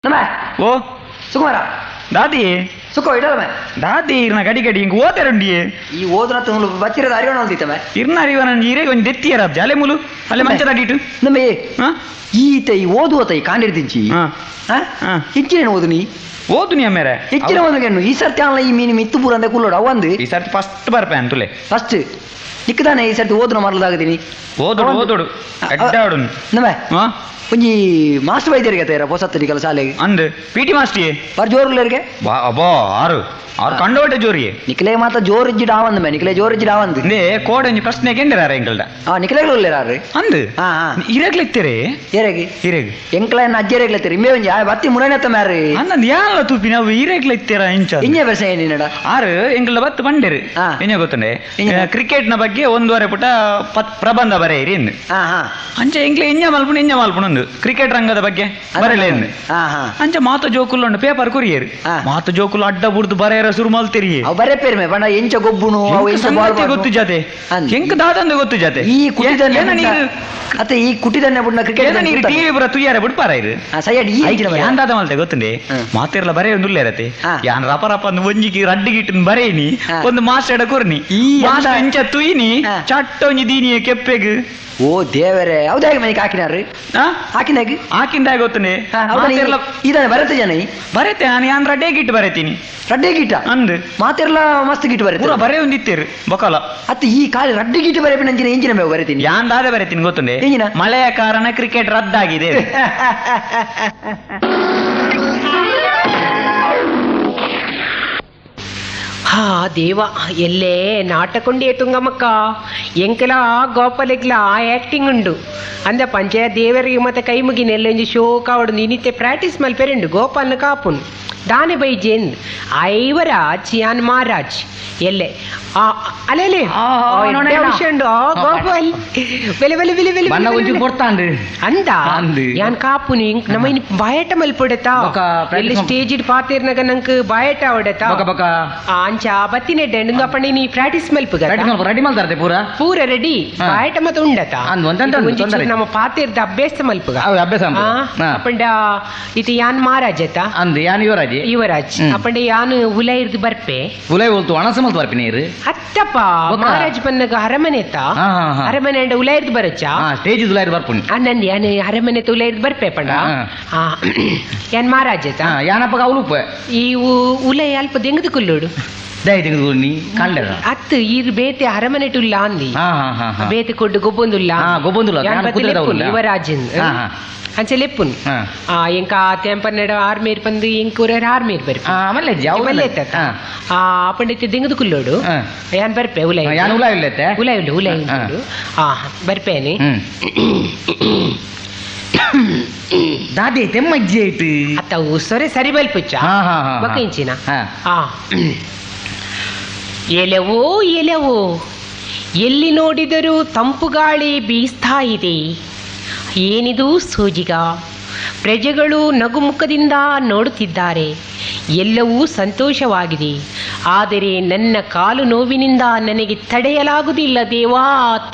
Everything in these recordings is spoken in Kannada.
ಓ ಸುಕುಮಾರ ದಾದಿ ಸುಖ ಇಡಲಮೆ ದಾದಿ ಇರ್ನ ಗಡಿ ಗಡಿ ಹಿಂಗೆ ಓತಾರಂಡಿಯೇ ಈ ಓದ್ರ ತಂಗಳು ಬಚ್ಚಿರದ ಅರಿವಣ ಹೊಲ್ದಿತ್ತವೆ ಇರ್ನ ಅರಿವ ನನ್ನ ಈರೆಗೆ ಒಂದು ದೆತ್ತಿಯರ ಜಾಲೆ ಮುಲು ಅಲ್ಲೇ ಮಂಚ ದಾಟಿಟ್ಟು ನಮ್ಮೆ ಹಾಂ ಈತ ಈ ಓದುವತ ಈ ಕಾಂಡಿರ್ದಿಂಚಿ ಹಾಂ ಹೆಚ್ಚಿನ ಓದು ನೀ ಓದು ನೀ ಅಮ್ಮೇರೆ ಹೆಚ್ಚಿನ ಓದಗೆನ್ನು ಈ ಸರ್ತಿ ಆನ್ಲ ಈ ಮೀನು ಮಿತ್ತು ಪೂರ ಅಂತ ಕುಲ್ಲೋಡು ಅವಂದು ಈ ಸರ್ತಿ ಫಸ್ಟ್ ಬರ್ಪೆ ಅಂತುಲೆ ಫಸ್ಟ್ ನಿಕ್ಕದಾನೆ ಈ ಸರ್ತಿ ಓದ್ನ ಮರಲಾಗದೀನಿ ಓದೋಡು ಓದೋಡು ಅಡ್ಡಾಡು ನಮ್ಮೆ ಹಾಂ ಒಂಜಿ ಮಾಸ್ಟರ್ ವೈದ್ಯರಿಗೆ ತೇರ ಹೊಸತ್ತಡಿ ಕೆಲ ಶಾಲೆಗೆ ಅಂದ್ ಪಿ ಟಿ ಮಾಸ್ಟಿಯೇ ಬರ್ ಜೋರುಲ್ಲರಿಗೆ ಬಾ ಅಬ್ಬಾ ಆರು ಅವ್ರು ಕಂಡೋಟೆ ಜೋರಿಗೆ ನಿಖಲೆ ಮಾತ ಜೋರ್ ಇಜ್ಜಿಡ ಆವಂದ ಮೇ ನಿಖಲೆ ಜೋರ್ ಇಜ್ಜಿಡ ಆವಂದ್ ಇಂದೇ ಕೋಡಂಜಿ ಪ್ರಶ್ನೆ ಕೆಂಡಿರಾರ ಎಂಕಲ್ಡ ನಿಖಲೆಗಳು ಇಲ್ಲಾರ್ರಿ ಅಂದ್ ಹಾ ಇರಗ್ಲಿತ್ತೀರಿ ಏರೆಗಿ ಹಿರೇಗ್ ಎಂಕ್ಲೈನ್ ಅಜ್ಜೇರೆಗ್ಲತ್ತೀರಿ ಇಮ್ಮೆ ಒಂಜಿ ಬತ್ತಿ ಮುರನೆತ್ತ ಮ್ಯಾರಿ ಅನ್ನಂದ್ ಯಾಲ ತೂಪಿ ನಾವು ಇರಗ್ಲಿತ್ತೀರ ಇಂಚ ಇಂಜೆ ಬೆರ್ಸ ಏನಿನಡ ಆರು ಎಂಕಲ್ಡ ಬತ್ತು ಬಂಡೇರು ಹಾ. ಏನೇ ಗೊತ್ತಂಡೆ ಇಂಜ. ಕ್ರಿಕೆಟ್ನ ಬಗ್ಗೆ ಒಂದೂವರೆ ಪುಟ ಪ್ರಬಂಧ ಬರೆಯಿರಿ ಎಂದು ಹಾ ಹಾ ಅಂಚ ಎಂಕ್ಲೆ ಇಂಜ ಮಲ್ಪುಣಂದು ಕ್ರಿಕೆಟ್ ರಂಗದ ಬಗ್ಗೆ ಬರಲೇ ಎಂದು ಹಾ ಹಾ ಅಂಚ ಮಾತು ಜೋಕುಲ್ ಉಂಡು ಪೇಪರ್ ಕುರಿಯರು ಹಾ. ಮಾತು ಜೋಕುಲ್ ಅಡ್ಡ ಬುಡ್ದು ಬರೆಯರ ಶುರು ಮಲ್ತಿರಿ ಅವು ಬರೇ ಪೇರ್ ಮೇ ಬಣ್ಣ ಎಂಚ ಗೊಬ್ಬುನು ಅವು ಎಂಚ ಬಾಲ್ ಗೊತ್ತು ಜಾತೆ ಅಂದ್. ಎಂಕ ದಾದಂದು ಗೊತ್ತು ಜಾತೆ ಈ ಕುಟಿದನ್ನೆ ಏನ ನೀರು ಅತ್ತೆ ಈ ಕುಟಿದನ್ನೆ ಬುಡ್ನ ಕ್ರಿಕೆಟ್ ನೀರು ಟಿವಿ ಬರ ತುಯ್ಯಾರ ಬಿಡ್ಪಾರ ಇದು ಸೈಡ್ ಈ ಯಾನ್ ದಾದ ಮಲ್ತೆ ಗೊತ್ತುಂಡೆ ಹ್ಮ್. ಮಾತಿರ್ಲ ಬರೇ ಒಂದು ಇರತ್ತೆ ಹಾ. ಯಾನ್ ರಪ ರಪ ಒಂದು ಒಂಜಿಗೆ ರಡ್ಡಿಗಿಟ್ಟು ಬರೇನಿ ಹಾ. ಒಂದು ಮಾಸ್ಟರ್ ಕೊರ್ನಿ ಈ ಮಾಸ್ಟರ್ ಎಂತ- ಇಂಚ ತುಯ್ನಿ ಹಾ. ಚಟ್ಟ ಒಂಜಿ ದೀನಿಯ ಕೆಪ್ಪೆಗ್ ಓ ದೇವರೇ ಹೌದಾಗ ಮನೆಗೆ ಹಾಕಿನಾರ್ರಿ ಹಾಕಿನಾಗ ಹಾಕಿಂದ ಗೊತ್ತುಂಡೆ ಇದಾನೆ ಬರತ್ತೆ ಜನ ಬರತ್ತೆ ನಾನು ಯಾನ್ ರಡ್ಡೆ ಗಿಟ್ಟು ಬರತೀನಿ ರಡ್ಡೆ ಗೀಟ ಅಂದ್ ಮಾತಿರ್ಲ ಮಸ್ತ್ ಗೀಟ ಪೂರ ಬರತ್ತೆ ಬರೇ ಒಂದಿತ್ತೇರು ಬಕಲ ಅತ್ತೆ ಈ ಕಾಲಿ ರಡ್ಡೆ ಗೀಟ ಬರೇ ನಂಜಿನ ಎಂಜಿನ ಮೇವು ಬರತೀನಿ ಯಾನ್ ದಾದೆ ಬರತೀನಿ ಗೊತ್ತುಂಡೆ ಏನಿನ? ಮಳೆಯ ಕಾರಣ ಕ್ರಿಕೆಟ್ ರದ್ದಾಗಿದೆ ಹಾ ದೇವ ಎಲ್ಲೇ ನಾಟಕೊಂಡೇ ತುಂಗಮಕ್ಕ ಎಂಕಲ ಗೋಪಾಲೆಗ್ಲ ಆಕ್ಟಿಂಗ್ ಉಂಡು ಅಂದ ಪಂಚಾಯ ದೇವರಿಗೆ ಮತ್ತೆ ಕೈ ಮುಗಿನ ಎಲ್ಲೊಂಜಿ ಶೋಕ ಅವಡು ನಿನಿತ್ತೆ ಪ್ರಾಕ್ಟೀಸ್ ಮಲ್ಪೆರೆಂಡು ಗೋಪಾಲ್ನ ಕಾಪುನ್ ದಾನೆ ಬೈಜೆಂದ್ ಐವರಾಜ್ ಯಾನ್ ಮಹಾರಾಜ್ ಎಲ್ಲೆ ಅಲೆಲೆ ಉಂಡು ಗೋಪಾಲ್ ಬೆಲೆ ಬೆಲೆ ಬೆಲೆ ಬೆಲೆ ಬಣ್ಣ ಒಂಚೂರು ಕೊಡ್ತಾಂಡ್ರಿ ಅಂದ ಅಂದ್. ಯಾನ್ ಕಾಪುನಿ ನಮ್ಮ ಬಾಯಟ ಮಲ್ಪೊಡೆತಾ ಬೊಕ ಎಲ್ಲಿ practice ಸ್ಟೇಜ್ ಇಡ್ ಪಾತಿರ್ನಾಗ ನಂಗೆ ಬಾಯಟ ಹೊಡೆತಾ ಬಕ ಬಕ ಅಂಚ ಬತ್ತಿನ ಡೆಂಗ ಪಂಡಿ ನೀ ಪ್ರಾಕ್ಟೀಸ್ ಮಲ್ಪುಗ ರೆಡಿ ಮಾಡ್ತಾರೆ ಪೂರ ಪೂರ ರೆಡಿ ಹಾ. ಬಾಯಟ ಮತ್ತೆ ಉಂಡತ ಅಂದ್ ಒಂದಂತ ಉಂಡು, ಒಂಚೂರು ತೊಂದರೆ ಇಲ್ಲ. ನಮ್ಮ ಪಾತಿರ್ದ ಅಭ್ಯಾಸ ಮಲ್ಪುಗ ಅವು ಅಭ್ಯಾಸ ಅಪ್ಪಂಡ ಇದು ಯಾನ್ ಮಹಾರಾಜತ ಅಂದ್ ಯಾನ್ ಯುವರಾಜಿ ಯುವರಾಜ್ ಹ್ಮ್. ಅಪ್ಪಂಡ ಯಾನು ಹುಲ ಇರ್ದು ಬರ್ಪೆ ಉಲೈ ಹೋಲ್ತು ಅಣಸ ಮಲ್ತು ಬರ್ಪಿ ನೀರು ಅತ್ತಪ್ಪ ಬೊಕ? ಮಹಾರಾಜ್ ಬನ್ನಗ ಅರಮನೆ ಹಾ ಹಾ ಹಾ ಅರಮನೆ ಅಂಡ ಹುಲ ಇರ್ದು ಬರಚ್ಚ ಹಾ ಸ್ಟೇಜ್ ಉಲೈ ಬರ್ಪುಣಿ ನಂದು ಯಾನ್ ಅರಮನೆ ತುಲ ಇರ್ದು ಬರ್ಪೆ ಪಂಡ ಹಾ. ಯಾನ್ ಮಹಾರಾಜತ ಹಾ ಯಾನಪ್ಪ ಅವಲುಪ ಈ ಉಲ ಅಲ್ಪ ದೆಂಗದು ಕುಲ್ಲೋಡು ದೈ ತೆಗೆದು ನೀ ಕಂಡದ ಅತ್ತು ಈರ್ ಬೇತೆ ಅರಮನೆ ಟುಲ್ಲ ಅಂದಿ ಹಾ ಹಾ ಹಾ ಹಾ ಬೇತೆ ಕೊಡ್ಡು ಗೊಬ್ಬೊಂದುಲ್ಲ ಹಾ, ಗೊಬ್ಬೊಂದುಲ್ಲ. ಯಾನ್ ಕುದುರೆದವುಲ್ಲ. ಯುವರಾಜನ್ ಹಾ, ಹಾ. ಅಂಚೆ ಲೆಪ್ಪುನ್ ಹಾ. ಎಂಕ ತೆಂಪನ್ನೆಡ ಆರ್ಮೇರ್ ಬಂದು ಎಂಕೂರ ಆರ್ಮೇರ್ ಬರ್ಪೆ ಆಮೇಲೆ ಮಲ್ಲೆ ಪಂಡಿತ ದೆಂಗದು ಕುಲ್ಲೋಡು ಹಾ. ಯಾನ್ ಬರ್ಪೆ ಉಲೈ ಯಾನ್ ಉಲೈ ಇಲ್ಲತ್ತೆ ಉಲೈ ಉಂಡು ಉಲೈ ಹಾ. ಉಂಡು ಬರ್ಪೇನೆ ಹ್ಮ್ ದಾದಿ ತೆಮ್ಮಜ್ಜಿ ಆಯ್ತು ಅತ್ತವು ಸೊರೆ ಸರಿ ಬಲ್ಪುಚ್ಚ ಹಾ, ಹಾ, ಹಾ, ಹಾ. ಬಕ್ಕ ಇಂಚಿನ ಹಾ. ಎಲೆವೋ ಎಲೆವೋ ಎಲ್ಲಿ ನೋಡಿದರೂ ತಂಪು ಗಾಳಿ ಬೀಸ್ತಾ ಇದೆ. ಏನಿದು ಸೋಜಿಗ? ಪ್ರಜೆಗಳು ನಗುಮುಖದಿಂದ ನೋಡುತ್ತಿದ್ದಾರೆ. ಎಲ್ಲವೂ ಸಂತೋಷವಾಗಿದೆ. ಆದರೆ ನನ್ನ ಕಾಲು ನೋವಿನಿಂದ ನನಗೆ ತಡೆಯಲಾಗುವುದಿಲ್ಲ ದೇವಾ,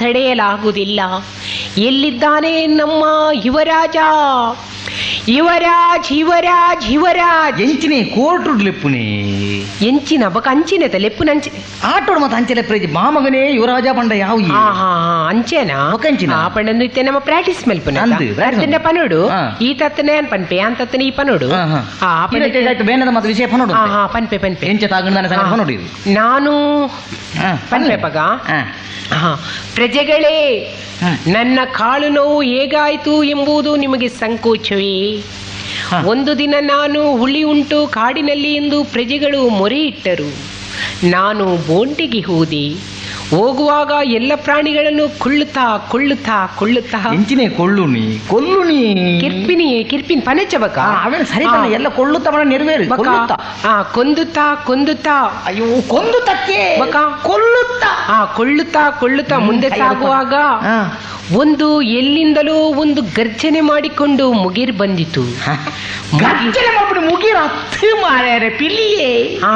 ತಡೆಯಲಾಗುವುದಿಲ್ಲ. ಎಲ್ಲಿದ್ದಾನೆ ನಮ್ಮ ಯುವರಾಜ? ಯುವರಾಜ್ ಯುವರಾಜ್ ಯುವರಾಜ್ ಎಂಚಿನೇ ಕೋರ್ಟ್ ಲೆಪ್ಪುನಿ ಎಂಚಿನ ಬಕ ಅಂಚಿನತ ಲೆಪ್ಪುನಂಚಿ ಆಟೋಡ್ ಮತ್ತೆ ಅಂಚೆ ಲೆಪ್ರೇಜಿ ಮಾಮಗನೇ ಯುವರಾಜ ಪಂಡ ಯಾವ ಹಾ ಹಾ ಅಂಚೆನಾ ಬೊಕ ಅಂಚಿನ? ಪಂಡಂದು ಇತ್ತೆ ನಮ್ಮ ಪ್ರಾಕ್ಟೀಸ್ ಮಲ್ಪನ ಅಂದ್, practice ಅರ್ಧನ ಪನೋಡು ಹಾ. ಈ ತತ್ತನೆ ಅನ್ ಪನ್ಪೆ ಅನ್ ತತ್ತನೆ ಈ ಪನೋಡು ಬೇನದ ಮತ್ತೆ ವಿಷಯ ನೋಡು ಹಾ ಹಾ ಪನ್ಪೆ ಪನ್ಪೆ ಎಂಚ ತಾಗಂಡನ ಸಂಗತಿ ಹಾ. ನೋಡಿ ನಾನು ಪನ್ಪೆ ಪಗ ಹಾ ಪ್ರಜೆಗಳೇ ಹ್ಮ್. ನನ್ನ ಕಾಲು ನೋವು ಹೇಗಾಯಿತು ಎಂಬುದು ನಿಮಗೆ ಸಂಕೋಚವೇ? ಹಾ. ಒಂದು ದಿನ ನಾನು ಹುಳಿ ಉಂಟು ಕಾಡಿನಲ್ಲಿ ಎಂದು ಪ್ರಜೆಗಳು ಮೊರೆ ಇಟ್ಟರು. ನಾನು ಬೋಂಟಿಗೆ ಹೋದೆ. ಹೋಗುವಾಗ ಎಲ್ಲ ಪ್ರಾಣಿಗಳನ್ನು ಕೊಳ್ಳುತ್ತಾ ಎಂಚಿನೇ ಕೊಳ್ಳುನಿ ಕಿರ್ಪಿನ್ ಪನೆಚ್ಚ ಬಕ ಅವೇನು ಸರಿ ತಾನೆ, ಎಲ್ಲ ಕೊಳ್ಳುತ್ತಾ ಬಣ ನೆರವೇರು ಕೊಲ್ಲುತ್ತಾ. ಕೊಂದುತ್ತಾ ಅಯ್ಯೋ ಕೊಂದುತ್ತಕ್ಕೆ ಬಕ ಕೊಳ್ಳುತ್ತಾ ಮುಂದೆ ಕೈ ಸಾಗುವಾಗ ಹಾ. ಒಂದು ಎಲ್ಲಿಂದಲೋ ಒಂದು ಗರ್ಜನೆ ಮಾಡಿಕೊಂಡು ಮುಗಿರ್ ಬಂದಿತು. ಗರ್ಜನೆ ಮಾಡ್ಬಿಟ್ಟು ಮುಗಿರ ಹತ್ತು ಮಾರ್ಯಾರೆ ಪಿಲಿಯೇ ಹಾ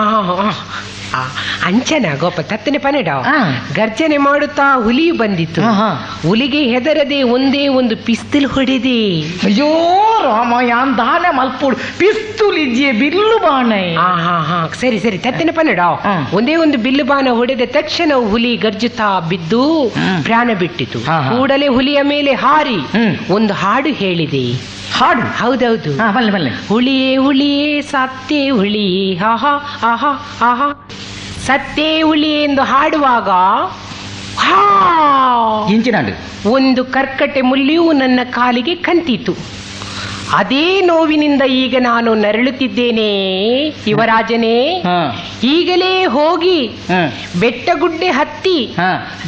ಅಂಚನ ಗೋಪ ತತ್ತನೆ ಪನೆಡ ಆ. ಗರ್ಜನೆ ಮಾಡುತ್ತಾ ಹುಲಿ ಬಂದಿತ್ತು. ಹಾ, ಹಾ. ಹುಲಿಗೆ ಹೆದರದೆ ಒಂದೇ ಒಂದು ಪಿಸ್ತೂಲ್ ಹೊಡೆದೆ. ಅಯ್ಯೋ ರಾಮ ಯಾನ್ ದಾನೆ ಮಲ್ಪುಡು ಪಿಸ್ತೂಲ್ ಇಜ್ಜೆ ಬಿಲ್ಲು ಬಾಣೆ. ಹಾ ಸರಿ ಸರಿ ತತ್ತನೆ ಪನೆಡ ಹಾ. ಒಂದೇ ಒಂದು ಬಿಲ್ಲು ಬಾಣ ಹೊಡೆದ ತಕ್ಷಣ ಹುಲಿ ಗರ್ಜುತ್ತಾ ಬಿದ್ದು ಪ್ರಾಣ ಬಿಟ್ಟಿತು. ಹಾ, ಹಾ. ಕೂಡಲೇ ಹುಲಿಯ ಮೇಲೆ ಹಾರಿ ಒಂದು ಹಾಡು ಹೇಳಿದೆ. ಹಾಡು? ಹೌದೌದು. ಬಲ್ಲೆ ಬಲ್ಲೆ. ಹುಳಿಯೇ ಹುಳಿಯೇ ಸತ್ತೇ ಹುಳಿ ಆಹಾ ಆಹಾ ಆಹಾ ಸತ್ತೇ ಹುಳಿ ಎಂದು ಹಾಡುವಾಗ ಹಾ ಇಂಚಿನಾಡು ಒಂದು ಕರ್ಕಟೆ ಮುಳ್ಳಿಯು ನನ್ನ ಕಾಲಿಗೆ ಕಂತಿತು. ಅದೇ ನೋವಿನಿಂದ ಈಗ ನಾನು ನರಳುತ್ತಿದ್ದೇನೆ ಯುವರಾಜನೇ. ಈಗಲೇ ಹೋಗಿ ಬೆಟ್ಟಗುಡ್ಡೆ ಹತ್ತಿ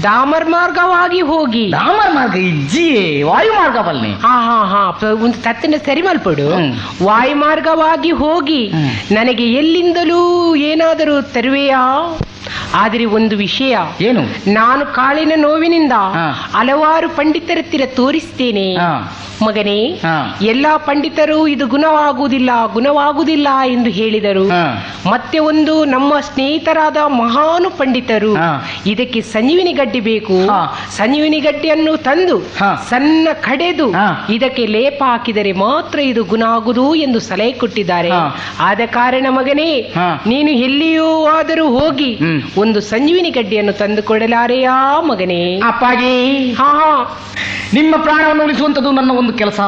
ಡಾಮರ್ ಮಾರ್ಗವಾಗಿ ಹೋಗಿ. ಡಾಮರ್ ಮಾರ್ಗ ಇಜ್ಜಿ ವಾಯು ಮಾರ್ಗ ಬಲ್ಲೆ. ಹಾ ಒಂದು ತತ್ತಿನ ಸರಿ ಮಲ್ಪಡು. ವಾಯು ಮಾರ್ಗವಾಗಿ ಹೋಗಿ ನನಗೆ ಎಲ್ಲಿಂದಲೂ ಏನಾದರೂ ತರುವೆಯಾ? ಆದರೆ ಒಂದು ವಿಷಯ ಏನು? ನಾನು ಕಾಲಿನ ನೋವಿನಿಂದ ಹಲವಾರು ಪಂಡಿತರ ಹತ್ತಿರ ತೋರಿಸ್ತೇನೆ ಮಗನೇ. ಎಲ್ಲಾ ಪಂಡಿತರು ಇದು ಗುಣವಾಗುವುದಿಲ್ಲ ಎಂದು ಹೇಳಿದರು. ಮತ್ತೆ ಒಂದು ನಮ್ಮ ಸ್ನೇಹಿತರಾದ ಮಹಾನು ಪಂಡಿತರು ಇದಕ್ಕೆ ಸಂಜೀವಿನಿ ಗಡ್ಡಿ ಬೇಕು, ಸಂಜೀವಿನಿ ಗಡ್ಡಿಯನ್ನು ತಂದು ಸಣ್ಣ ಕಡೆದು ಇದಕ್ಕೆ ಲೇಪ ಹಾಕಿದರೆ ಮಾತ್ರ ಇದು ಗುಣ ಆಗುವುದು ಎಂದು ಸಲಹೆ ಕೊಟ್ಟಿದ್ದಾರೆ. ಆದ ಕಾರಣ ಮಗನೇ, ನೀನು ಎಲ್ಲಿಯೂ ಆದರೂ ಹೋಗಿ ಒಂದು ಸಂಜೀವಿನಿ ಗಡ್ಡಿಯನ್ನು ತಂದು ಕೊಡಲಾರೆಯಾ ಮಗನೇ? ಅಪ್ಪಾಜಿ, ನಿಮ್ಮ ಪ್ರಾಣವನ್ನು ಉಳಿಸುವಂತದ್ದು ನನ್ನ ಒಂದು ಕೆಲಸ,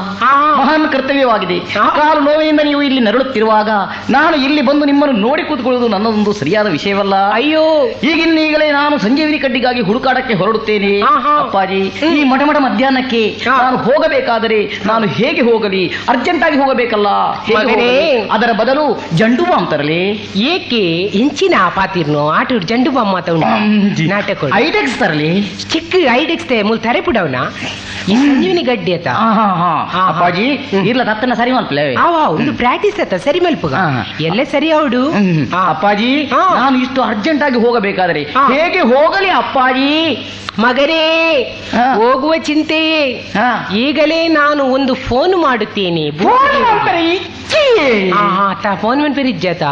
ಮಹಾನ್ ಕರ್ತವ್ಯವಾಗಿದೆ. ಕಾಲು ನೋವಿನಿಂದ ನೀವು ಇಲ್ಲಿ ನರಳುತ್ತಿರುವಾಗ ನಾನು ಇಲ್ಲಿ ಬಂದು ನಿಮ್ಮನ್ನು ನೋಡಿ ಕೂತ್ಕೊಳ್ಳುವುದು ನನ್ನದೊಂದು ಸರಿಯಾದ ವಿಷಯವಲ್ಲ. ಅಯ್ಯೋ, ಈಗಿನ್ನೀಗಲೇ ನಾನು ಸಂಜೀವಿನಿ ಕಡ್ಡಿಗಾಗಿ ಹುಡುಕಾಟಕ್ಕೆ ಹೊರಡುತ್ತೇನೆ. ಅಪ್ಪಾಜಿ, ಈ ಮಠಮಠ ಮಧ್ಯಾಹ್ನಕ್ಕೆ ನಾನು ಹೋಗಬೇಕಾದರೆ ನಾನು ಹೇಗೆ ಹೋಗಲಿ? ಅರ್ಜೆಂಟ್ ಆಗಿ ಹೋಗಬೇಕಲ್ಲ. ಅದರ ಬದಲು ಜಂಡು ಬಾಂಬ್ ತರಲಿ. ಏಕೆ ಇಂಚಿನ ಪಾತಿರ್ನು ಆಟ ಜಂಡು ಬಾಂಬ್ ಮಾತಾಡ ನಾಟಕ ಐಡೆಕ್ಸ್ ತರಲಿ. ಚಿಕ್ಕ ಐಡೆಕ್ಸ್ ಮೂಲ ತರೆ ಪುಡವನ ಈ ಸಂಜೀವಿನಿ ಗಡ್ಡಿ ಅತ್ತ. ಅಪ್ಪಾಜಿ ಇಲ್ಲ ತತ್ತನ ಸರಿ ಮಲ್ಪಲೆ ಒಂದು ಪ್ರಾಕ್ಟೀಸ್ ಅತ್ತ ಸರಿ ಮಲ್ಪಗ ಎಲ್ಲ ಸರಿ ಅವಡು. ಅಪ್ಪಾಜಿ, ನಾನು ಇಷ್ಟು ಅರ್ಜೆಂಟ್ ಆಗಿ ಹೋಗಬೇಕಾದರೆ ಹೇಗೆ ಹೋಗಲಿ ಅಪ್ಪಾಜಿ? ಮಗನೇ, ಹೋಗುವ ಚಿಂತೆಯೇ. ಈಗಲೇ ನಾನು ಒಂದು ಫೋನ್ ಮಾಡುತ್ತೇನೆ. ಫೋನ್ ಮನ್ಪರಿಜ್ಜತ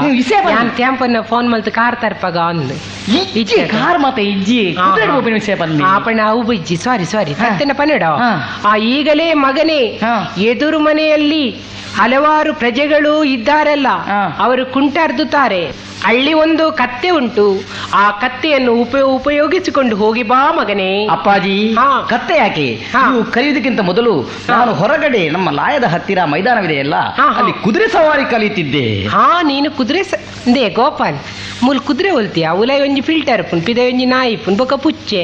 ತ್ಯಾಂಪನ್ನ ಫೋನ್ ಮಲ್ತು ಕಾರ್ ತರ್ಪಗ ಅಂದು ಕಾರ್ ಮತ್ತೆ ಇಜ್ಜಿ ಆಪಣ ಅವು ಬಜ್ಜಿ ಸಾರಿ ತತ್ತನ ಪನ್ನಡ. ಈಗಲೇ ಮಗನೇ, ಎದುರು ಮನೆಯಲ್ಲಿ ಹಲವಾರು ಪ್ರಜೆಗಳು ಇದ್ದಾರಲ್ಲ, ಅವರು ಕುಂಟರ್ದುತ್ತಾರೆ. ಅಲ್ಲಿ ಒಂದು ಕತ್ತೆ ಉಂಟು, ಆ ಕತ್ತೆಯನ್ನು ಉಪಯೋಗಿಸಿಕೊಂಡು ಹೋಗಿ ಬಾ ಮಗನೇ. ಅಪ್ಪಾಜಿ, ಕತ್ತೆ ಯಾಕೆ? ನೀವು ಕರೆಯುವುದಕ್ಕಿಂತ ಮೊದಲು ನಾನು ಹೊರಗಡೆ ನಮ್ಮ ಲಾಯದ ಹತ್ತಿರ ಮೈದಾನವಿದೆಯಲ್ಲ, ಅಲ್ಲಿ ಕುದುರೆ ಸವಾರಿ ಕಲಿಯುತ್ತಿದ್ದೆ. ನೀನು ಕುದುರೆ ದೇ ಗೋಪಾಲ್ ಮೂಲ ಕುದುರೆ ಹೊಲ್ತೀಯ? ಉಲೈ ಒಂಜಿ ಫಿಲ್ಟರ್ ಪುನ್ ಪಿದ ಒಂಜಿ ನಾಯಿ ಪುನ್ ಬೊಕ ಪುಚ್ಚೆ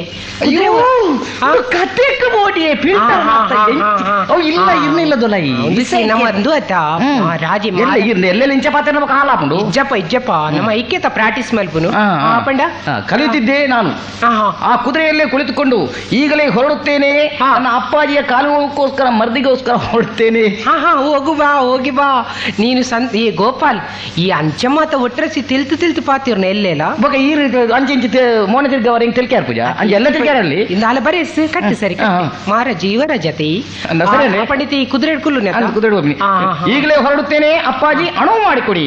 ಇಜ್ಜಪ್ಪ ನಮ್ಮ ಐಕ್ಯತ ಪ್ರಾಕ್ಟೀಸ್ ಮಲ್ಪುನು ಪಂಡ ಕಲಿಯುತ್ತಿದ್ದೆ ನಾನು. ಆ ಕುದುರೆಯಲ್ಲೇ ಕುಳಿತುಕೊಂಡು ಈಗಲೇ ಹೊರಡುತ್ತೇನೆ. ನನ್ನ ಅಪ್ಪಾಜಿಯ ಕಾಲುಗೋಸ್ಕರ ಮರ್ದಿಗೋಸ್ಕರ ಹೊರಡುತ್ತೇನೆ. ಹೋಗಿ ಬಾ ನೀನು ಏ ಗೋಪಾಲ್, ಈ ಅಂಚಮಾತ ಒಟ್ರಸಿ ತಿಳ್ತು ಪಾತಿರ್ನ ಎಲ್ಲೆಲ್ಲ ಬೊಕ ಈ ರೀತಿ ಅಂಚೆ ಮೋನೆ ತಿರ್ಗವರ ಹಿಂಗೆ ತಿಳ್ಕ್ಯಾರ ಪೂಜಾ ಎಲ್ಲ ತಿಳ್ಕ್ಯಾರಲ್ಲಿ ಇಂದಾಲ ಬರೇಸ್ ಕಟ್ಟು ಸರಿ ಮಾರ ಜೀವನ ಜತೆ ಪಂಡಿತ ಈ ಕುದುರೆ ಈಗಲೇ ಹೊರಡುತ್ತೇನೆ ಅಪ್ಪಾಜಿ, ಅಣುವು ಮಾಡಿಕೊಡಿ.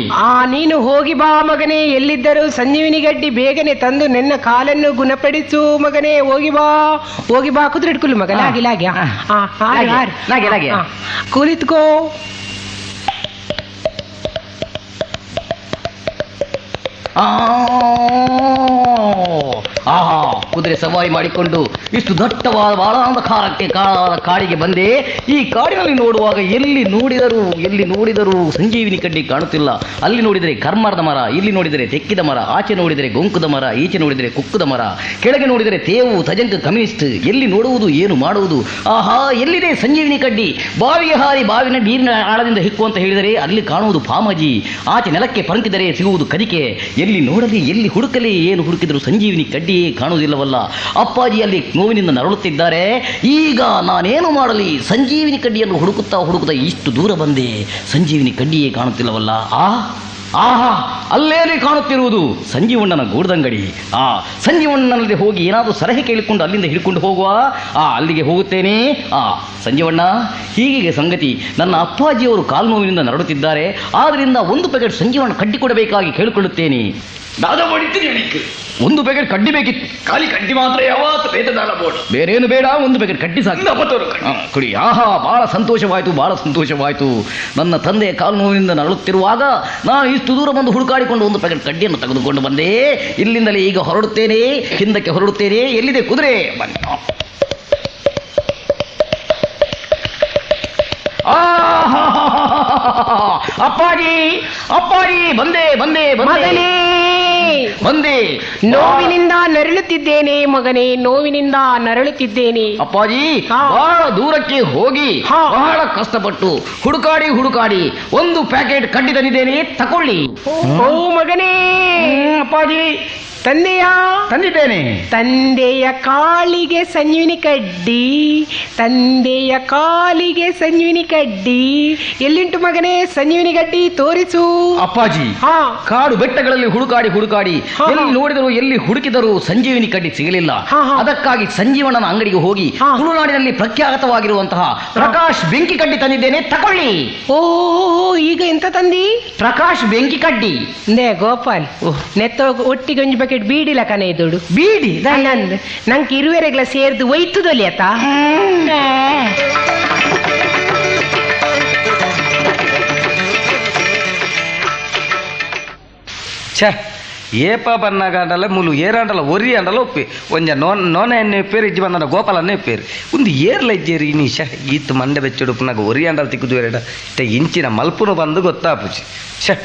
ನೀನು ಹೋಗಿ ಬಾ ಮಗನೇ. ಎಲ್ಲಿದ್ದರೂ ಸಂಜೀವಿನಿ ಗಡ್ಡಿ ಬೇಗನೆ ತಂದು ನನ್ನ ಕಾಲನ್ನು ಗುಣಪಡಿಸು ಮಗನೇ. ಹೋಗಿ ಬಾ ಕುದುರೆ ಇಟ್ಕೊಳ್ಳು ಮಗ. ಲಾಗಿ ಕುಳಿತುಕೋ. ಕುದುರೆ ಸವಾರಿ ಮಾಡಿಕೊಂಡು ಇಷ್ಟು ದಟ್ಟವಾದ ಬಾಳಾಂಧಕಾರಕ್ಕೆ ಕಾಡಿಗೆ ಬಂದೆ. ಈ ಕಾಡಿನಲ್ಲಿ ನೋಡುವಾಗ ಎಲ್ಲಿ ನೋಡಿದರೂ ಸಂಜೀವಿನಿ ಕಡ್ಡಿ ಕಾಣುತ್ತಿಲ್ಲ. ಅಲ್ಲಿ ನೋಡಿದರೆ ಕರ್ಮರದ ಮರ, ಇಲ್ಲಿ ನೋಡಿದರೆ ತೆಕ್ಕಿದ ಮರ, ಆಚೆ ನೋಡಿದರೆ ಗೊಂಕುದ ಮರ, ಈಚೆ ನೋಡಿದರೆ ಕುಕ್ಕುದ ಮರ, ಕೆಳಗೆ ನೋಡಿದರೆ ತೇವು ತಜಂಕ ಕಮ್ಯುನಿಸ್ಟ್. ಎಲ್ಲಿ ನೋಡುವುದು, ಏನು ಮಾಡುವುದು? ಎಲ್ಲಿದೆ ಸಂಜೀವಿನಿ ಕಡ್ಡಿ? ಬಾವಿಗೆ ಹಾರಿ ಬಾವಿನ ನೀರಿನ ಆಳದಿಂದ ಹಿಕ್ಕು ಅಂತ ಹೇಳಿದರೆ ಅಲ್ಲಿ ಕಾಣುವುದು ಪಾಮಜಿ. ಆಚೆ ನೆಲಕ್ಕೆ ಪಂಕಿದರೆ ಸಿಗುವುದು ಕದಿಕೆ. ಎಲ್ಲಿ ನೋಡಲಿ, ಎಲ್ಲಿ ಹುಡುಕಲಿ, ಏನು ಹುಡುಕಿದರೂ ಸಂಜೀವಿನಿ ಕಡ್ಡಿಯೇ ಕಾಣುವುದಿಲ್ಲವಲ್ಲ. ಅಪ್ಪಾಜಿ ಅಲ್ಲಿ ನೋವಿನಿಂದ ನರಳುತ್ತಿದ್ದಾರೆ. ಈಗ ನಾನೇನು ಮಾಡಲಿ? ಸಂಜೀವಿನಿ ಕಡ್ಡಿಯನ್ನು ಹುಡುಕುತ್ತಾ ಇಷ್ಟು ದೂರ ಬಂದೆ, ಸಂಜೀವಿನಿ ಕಡ್ಡಿಯೇ ಕಾಣುತ್ತಿಲ್ಲವಲ್ಲ. ಅಲ್ಲೇನೇ ಕಾಣುತ್ತಿರುವುದು ಸಂಜೀವಣ್ಣನ ಗೂಡದಂಗಡಿ. ಸಂಜೀವಣ್ಣನಲ್ಲಿ ಹೋಗಿ ಏನಾದರೂ ಸಲಹೆ ಕೇಳಿಕೊಂಡು ಅಲ್ಲಿಂದ ಹಿಡ್ಕೊಂಡು ಹೋಗುವ. ಅಲ್ಲಿಗೆ ಹೋಗುತ್ತೇನೆ. ಸಂಜೀವಣ್ಣ, ಹೀಗೆ ಸಂಗತಿ. ನನ್ನ ಅಪ್ಪಾಜಿಯವರು ಕಾಲು ನೋವಿನಿಂದ ನರಳುತ್ತಿದ್ದಾರೆ. ಆದ್ದರಿಂದ ಒಂದು ಪ್ಯಾಕೆಟ್ ಸಂಜೀವಣ್ಣ ಕಡ್ಡಿ ಕೊಡಬೇಕಾಗಿ ಕೇಳಿಕೊಳ್ಳುತ್ತೇನೆ. ದಾದ ಮಾಡಿದ್ದೀನಿ ಹೇಳಿಕ್ಕೆ ಒಂದು ಪ್ಯಾಕೆಟ್ ಕಡ್ಡಿ ಬೇಕಿತ್ತು. ಖಾಲಿ ಕಡ್ಡಿ ಮಾತ್ರ ಯಾವತ್ತು ಬೇತದಾಲ ಬೋರ್ಡ್ ಬೇರೇನು ಬೇಡ, ಒಂದು ಪ್ಯಾಕೆಟ್ ಕಡ್ಡಿ ಸಾಕು. ಕುಡಿ. ಆಹಾ, ಬಹಳ ಸಂತೋಷವಾಯಿತು, ಬಹಳ ಸಂತೋಷವಾಯಿತು. ನನ್ನ ತಂದೆಯ ಕಾಲು ನೋವಿನಿಂದ ನರಳುತ್ತಿರುವಾಗ ನಾನು ಇಷ್ಟು ದೂರ ಬಂದು ಹುಡುಕಾಡಿಕೊಂಡು ಒಂದು ಪ್ಯಾಕೆಟ್ ಕಡ್ಡಿಯನ್ನು ತೆಗೆದುಕೊಂಡು ಬಂದೆ. ಇಲ್ಲಿಂದಲೇ ಈಗ ಹೊರಡುತ್ತೇನೆ, ಹಿಂದಕ್ಕೆ ಹೊರಡುತ್ತೇನೆ. ಎಲ್ಲಿದೆ ಕುದುರೆ? ಬನ್ನಿ. ಅಪ್ಪಾಜಿ, ಅಪ್ಪಾಜಿ, ಬಂದೆ ಬಂದೆ ಮಗನೇ, ಬಂದೆ. ನೋವಿನಿಂದ ನರಳುತ್ತಿದ್ದೇನೆ ಮಗನೇ, ನೋವಿನಿಂದ ನರಳುತ್ತಿದ್ದೇನೆ. ಅಪ್ಪಾಜಿ, ಹಾ. ಬಹಳ ದೂರಕ್ಕೆ ಹೋಗಿ ಹಾ. ಬಹಳ ಕಷ್ಟಪಟ್ಟು ಹುಡುಕಾಡಿ ಒಂದು ಪ್ಯಾಕೆಟ್ ಕಡ್ಡಿ ತಂದಿದ್ದೇನೆ, ತಕೊಳ್ಳಿ. ಓ ಮಗನೇ, ಅಪ್ಪಾಜಿ ತಂದಿದ್ದೇನೆ. ತಂದೆಯ ಕಾಲಿಗೆ ಸಂಜೀವಿನಿ ಕಡ್ಡಿ, ತಂದೆಯ ಕಾಲಿಗೆ ಸಂಜೀವಿನಿ ಕಡ್ಡಿ. ಎಲ್ಲಿಂಟು ಮಗನೇ ಸಂಜೀವಿನಿ ಕಡ್ಡಿ? ತೋರಿಸು. ಅಪ್ಪಾಜಿ, ಹಾ, ಕಾಡು ಬೆಟ್ಟಗಳಲ್ಲಿ ಹುಡುಕಾಡಿ ಹಾ. ಎಲ್ಲಿ ನೋಡಿದರೂ ಎಲ್ಲಿ ಹುಡುಕಿದರೂ ಸಂಜೀವಿನಿ ಕಡ್ಡಿ ಸಿಗಲಿಲ್ಲ. ಹಾ. ಅದಕ್ಕಾಗಿ ಸಂಜೀವಣ್ಣನ ಅಂಗಡಿಗೆ ಹೋಗಿ ಹಾ. ತುಳುನಾಡಿನಲ್ಲಿ ಪ್ರಖ್ಯಾತವಾಗಿರುವಂತಹ ಪ್ರಕಾಶ್ ಬೆಂಕಿ ಕಡ್ಡಿ ತಂದಿದ್ದೇನೆ, ತಕೊಳ್ಳಿ. ಓ ಈಗ ಎಂತ ತಂದಿ? ಪ್ರಕಾಶ್ ಬೆಂಕಿ ಕಡ್ಡಿ. ನೇ ಗೋಪಾಲ್, ನೆತ್ತ ಒಟ್ಟಿಗೆ ಒಂಜಿ ಬಕೆಟ್ ಬೀಡಿಲ ಕನೆ ಇದ್ದೋಡು. ಬೀಡಿ ನಂಗೆ ಇರುವೆರೆಗ್ಲ ಸೇರ್ದು ಒಯ್ತುದೊಲಿ ಆತ. ಛೇ ಏಪ ಬನ್ನಗಾಂಡಲ ಮುಲು ಏರಾಂಡಲ ಒರಿ ಅಂಡಲ ಒಪ್ಪಿ ಒಂಜ ನೋನೆ ಎಣ್ಣೆ ಉಪ್ಪೇರು ಇಜ್ಜಿ ಬಂದ ಗೋಪಾಲನ್ನೇ ಉಪ್ಪೇರು ಒಂದು ಏರ್ಲ ಇಜ್ಜೇರಿ ನೀಶ ಈತ್ ಮಂಡೆ ಬೆಚ್ಚುಡುಪುನಾಗ ಒರಿ ಅಂಡಲ ತಿಕ್ಕುದು ಎರಡ ಇಷ್ಟ ಇಂಚಿನ ಮಲ್ಪುನು ಬಂದು ಗೊತ್ತಾಪುಚಿ ಛೇ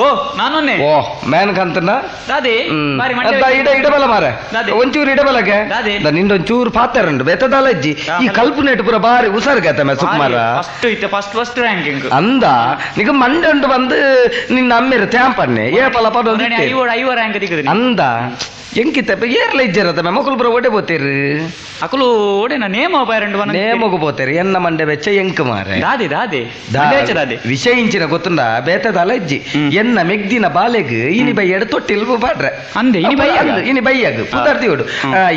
ಓ ನಾನೊನ್ನೆ ಓ ಮ್ಯಾನ್ ಕಂತನ ದಾದಿ ಬಾರಿ ಇಡಬಲ ಮಾರ ದಾದಿ. ಒಂಚೂರು ಇಡಬಲಗೆ ದಾದಿ. ನಿಂದೊಂಚೂರು ಪಾತ್ರುಂಡು ಬೆತ್ತದಲ್ಲ ಇಜ್ಜಿ ಈ ಕಲ್ಪನೆ ಇಟ್ಟು ಪೂರ ಬಾರಿ ಉಸಾರ್ಗತ್ತಮ್ಮ ಸುಕುಮಾರ ಫಸ್ಟ್ ರ್ಯಾಂಕಿಂಗ್ ಅಂದ ನಿಗ ಮಂಡೆ ಉಂಡು ಬಂದು ನಿನ್ನ ಅಮ್ಮಿರು ತ್ಯಾಂಪನ್ನೆ ಏಪಲ ಪಡ ಐವ ರ್ಯಾಂಕ್ ದಿಕ್ಕದ್ರಿ ಅಂದ ಎಂಕಿತ್ತ ಏರ್ಲ ಇಜ್ಜರತ್ತ ಮಕ್ಕಳು ಬರ ಒಡೆ ಬೋತೀರಿ ಅಕಲು ಓಡೆನ ನೇಮ ಬೈರಂಡು ನೇಮಗು ಬೋತೀರಿ ಎನ್ನ ಮಂಡೆ ಬೆಚ್ಚ ಎಂಕ್ ಮಾರೆ ದಾದಿ ದಾದಿ ದಾದಿ ವಿಷಯ ಇಂಚಿನ ಗೊತ್ತುಂಡ ಬೇತದ ಅಲಜ್ಜಿ ಎನ್ನ ಮೆಗ್ದಿನ ಬಾಲೆಗ್ ಇನಿ ಬೈಯಡು ತೊಟ್ಟಿಲ್ ಬಾಡ್ರೆ ಅಂದೆ ಇನಿ ಬೈಯಗ್ ಪುದರ್ತಿಯೋಡು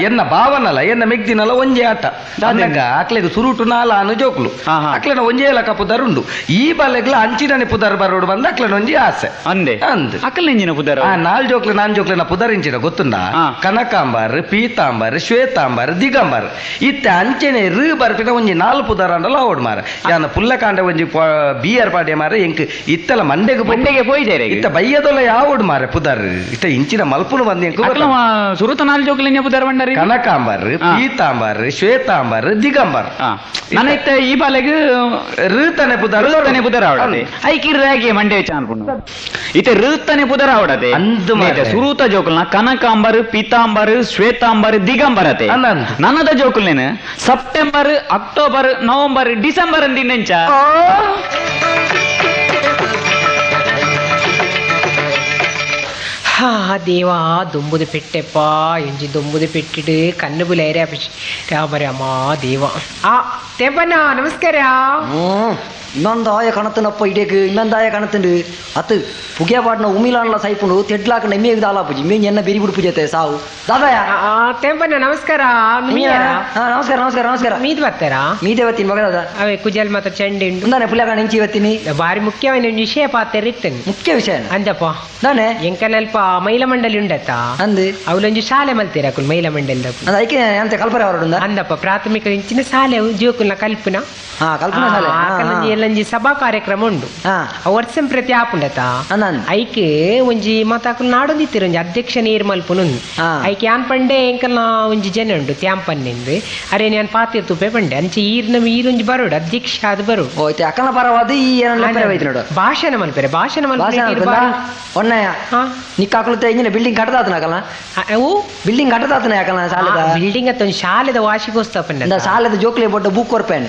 ಎನ್ನ ಭಾವನಲ್ಲ ಎನ್ನ ಮೆಗ್ದಿನಲ್ಲ ಒಂಜೆ ಆಟ ಅಂದಂಗ ಅಕ್ಲೆಗ್ ಸುರುಟು ನಾಲಾನು ಜೋಕ್ಲು ಅಕ್ಲೆನ ಒಂಜೆ ಲಕ ಪುದರುಂಡು ಈ ಬಾಲೆಗ್ಲ ಅಂಚಿನನೆ ಪುದರ್ ಬರೋಡು ಬಂದ ಅಕ್ಲೆನ ಒಂಜಿ ಆಸೆ ಅಂದೆ ಅಂದ್ ಅಕಲ್ ಇಂಜಿನ ಪುದರ ನಾಲ್ ಜೋಕ್ಲೆ ನಾನ್ ಜೋಕ್ಲೆನ ಪುದರ್ ಇಂಚಿನ ಗೊತ್ತುಂಡ ಕನಕಾಂಬರ್ ಪೀತಾಂಬರ್ ಶ್ವೇತಾಂಬರ್ ದಿಗಂಬರ್ ಇತ್ತ ಅಂಚೆನೆ ರು ಬರ್ಪಿನ ಒಂಜಿ ನಾಲ್ ಪುದರ್ ಅಂಡಲ ಓಡ್ ಮಾರ ಯಾನ ಪುಲ್ಲಕಾಂಡ ಒಂಜಿ ಬಿಯರ್ ಪಾಡ್ಯ ಮಾರ ಎಂಕ್ ಇತ್ತಲ ಮಂಡೆಗೆ ಪೋಯ್ದೇರೆ ಇತ್ತ ಬಯ್ಯದೊಲ ಯಾವಡ್ ಮಾರ ಪುದರ್ ಇಷ್ಟ ಇಂಚಿನ ಮಲ್ಪುನು ಬಂದ ಎಂಕ್ ಸುರುತ ನಾಲ್ ಜೋಕ್ಲೆನ್ಯ ಪುದರ್ ಬಂಡರಿ ಕನಕಾಂಬರ್ ಪೀತಾಂಬರ್ ಶ್ವೇತಾಂಬರ್ ದಿಗಂಬರ್ ನನ್ನ ಇತ್ತ ಈ ಬಾಲೆಗ್ ಋತನೆ ಪುದರ್ ಪುದರ ಅವಡದೆ ಐಕಿರ್ರಾಗಿ ಮಂಡೆ ವೆಚ್ಚ ಅನ್ಕೊಂಡು ಇತ ಋತನೆ ಪುದರ ಅವಡದೆ ಅಂದು ಸುರೂತ ಜೋಕಲ್ನ ಕನಕಾಂಬರ್ ಪೀತಾಂಬರ್ ಶ್ವೇತಾಂಬರ್ ದಿಗಂಬರತೆ ನನ್ನದ ಜೋಕಲ್ನೇನು ಸೆಪ್ಟೆಂಬರ್ ಅಕ್ಟೋಬರ್ ನವೆಂಬರ್ ಡಿಸೆಂಬರ್ ಅಂದಿನೆಂಚ ದೇವಾ ದೊಂಬುದು ಪೆಟ್ಟೆಪ್ಪ ಎಂಜಿ ದೊಂಬುದು ಪೆಟ್ಟಿಡು ಕಣ್ಣು ಬುಲೇರೆ ರಾಮ ರಾಮ ದೇವ. ಆ ತೆಪ್ಪಣ್ಣ ನಮಸ್ಕಾರ. ಇನ್ನೊಂದಾಯ ಕಣತನಪ್ಪ ಇಡೇಕ್ ಇನ್ನೊಂದಾಯ ಕಣತಂಡು ಅತ್ತು ಪುಗಿಯಪಾಟ್ನ ಉಮಿಲಾನ್ಲ ಸೈಪುಂಡು ತೆಡ್ಲಾಕ ನೆಮ್ಮಿಯಗ್ ದಾಲಾಪುಜಿ ಮೀನ್ ಎನ್ನ ಬೆರಿ ಬಿಡು ಪೂಜತೆ ಸಾವು ದಾದಾಯ. ತೆಪ್ಪಣ್ಣ ನಮಸ್ಕಾರ. ನಮಸ್ಕಾರ ನಮಸ್ಕಾರ ನಮಸ್ಕಾರ. ಮೀದ್ ಬರ್ತಾರಾ? ಮೀದೆ ಬತ್ತೀನಿ ಮಗದ ಅವೇ ಕುಜಲ್ ಮಾತ್ರ ಚೆಂಡೆ ಉಂಡು ಮುಂದಾನೆ ಪುಲ್ಯಾಕ ನೆಂಚಿ ಬತ್ತೀನಿ. ಬಾರಿ ಮುಖ್ಯమైన ವಿಷಯ ಪಾತೆರಿತ್ತೇನೆ. ಮುಖ್ಯ ವಿಷಯ ಅಂದಪ್ಪ ನಾನೇ ಎಂಕನಲ್ಪ ಮಹಿಳಾ ಮಂಡಳಿ ಉಂಡತ್ತ ಅಂದು ಅವಳೊಂದು ಶಾಲೆ ಮಲ್ತೀರಕುಲ್ ಮಹಿಳಾ ಮಂಡಳಿ ಅದು ಐಕೆ ಅಂತ ಕಲ್ಪನೆ ಹೊರಡುಂದ ಅಂದಪ್ಪ ಪ್ರಾಥಮಿಕ ಇಂಚಿನ ಶಾಲೆ ಜೋಕುಲ್ನ ಕಲ್ಪನ ಕಲ್ಪನಾ ಶಾಲೆ ಎಲ್ಲಂಜಿ ಸಭಾ ಕಾರ್ಯಕ್ರಮ ಉಂಡು ವರ್ಷಂ ಪ್ರತಿ ಆಪುಂಡತ ಐಕೆ ಒಂಜಿ ಮಾತಾಕುಲ್ ನಾಡೊಂದಿತ್ತಿರ ಒಂಜಿ ಅಧ್ಯಕ್ಷ ನೀರ್ ಮಲ್ಪುನುಂದು ಐಕೆ ಯಾನ್ ಪಂಡೆ ಎಂಕಲ್ನ ಒಂಜಿ ಜನ ಉಂಡು ತ್ಯಾಂಪನ್ನೆಂದು ಅರೆ ನಾನು ಪಾತಿರ್ ತುಪ್ಪೆ ಪಂಡೆ ಅಂಚೆ ಈರೊಂಜಿ ಬರೋಡು ಅಧ್ಯಕ್ಷ ಅದು ಬರೋಡು ಅಕ್ಕನ ಪರವಾದ ಈ ನೋಡು ಭಾಷಣ ಮಲ್ಪೆರೆ ಭಾಷಣ ಒಣ್ಣಯ ನಿಕ್ಕಾಕುಲത്തെ ഇങ്ങനെ ಬಿಲ್ಡಿಂಗ್ ಕಟ್ಟದಾತನಕಲ್ಲ ಬಿಲ್ಡಿಂಗ್ ಕಟ್ಟದಾತನ ಯಾಕಲ್ಲ ಶಾಲೆದ ಬಿಲ್ಡಿಂಗ್ ಅತ್ತ ಒಂದು ಶಾಲೆದ ವಾರ್ಷಿಕೋತ್ಸವ ಪಂಡ ಶಾಲೆದ ಜೋಕ್ಲೆ ಬೋಟ ಬುಕ್ ಕೊರ್ಪೇನ್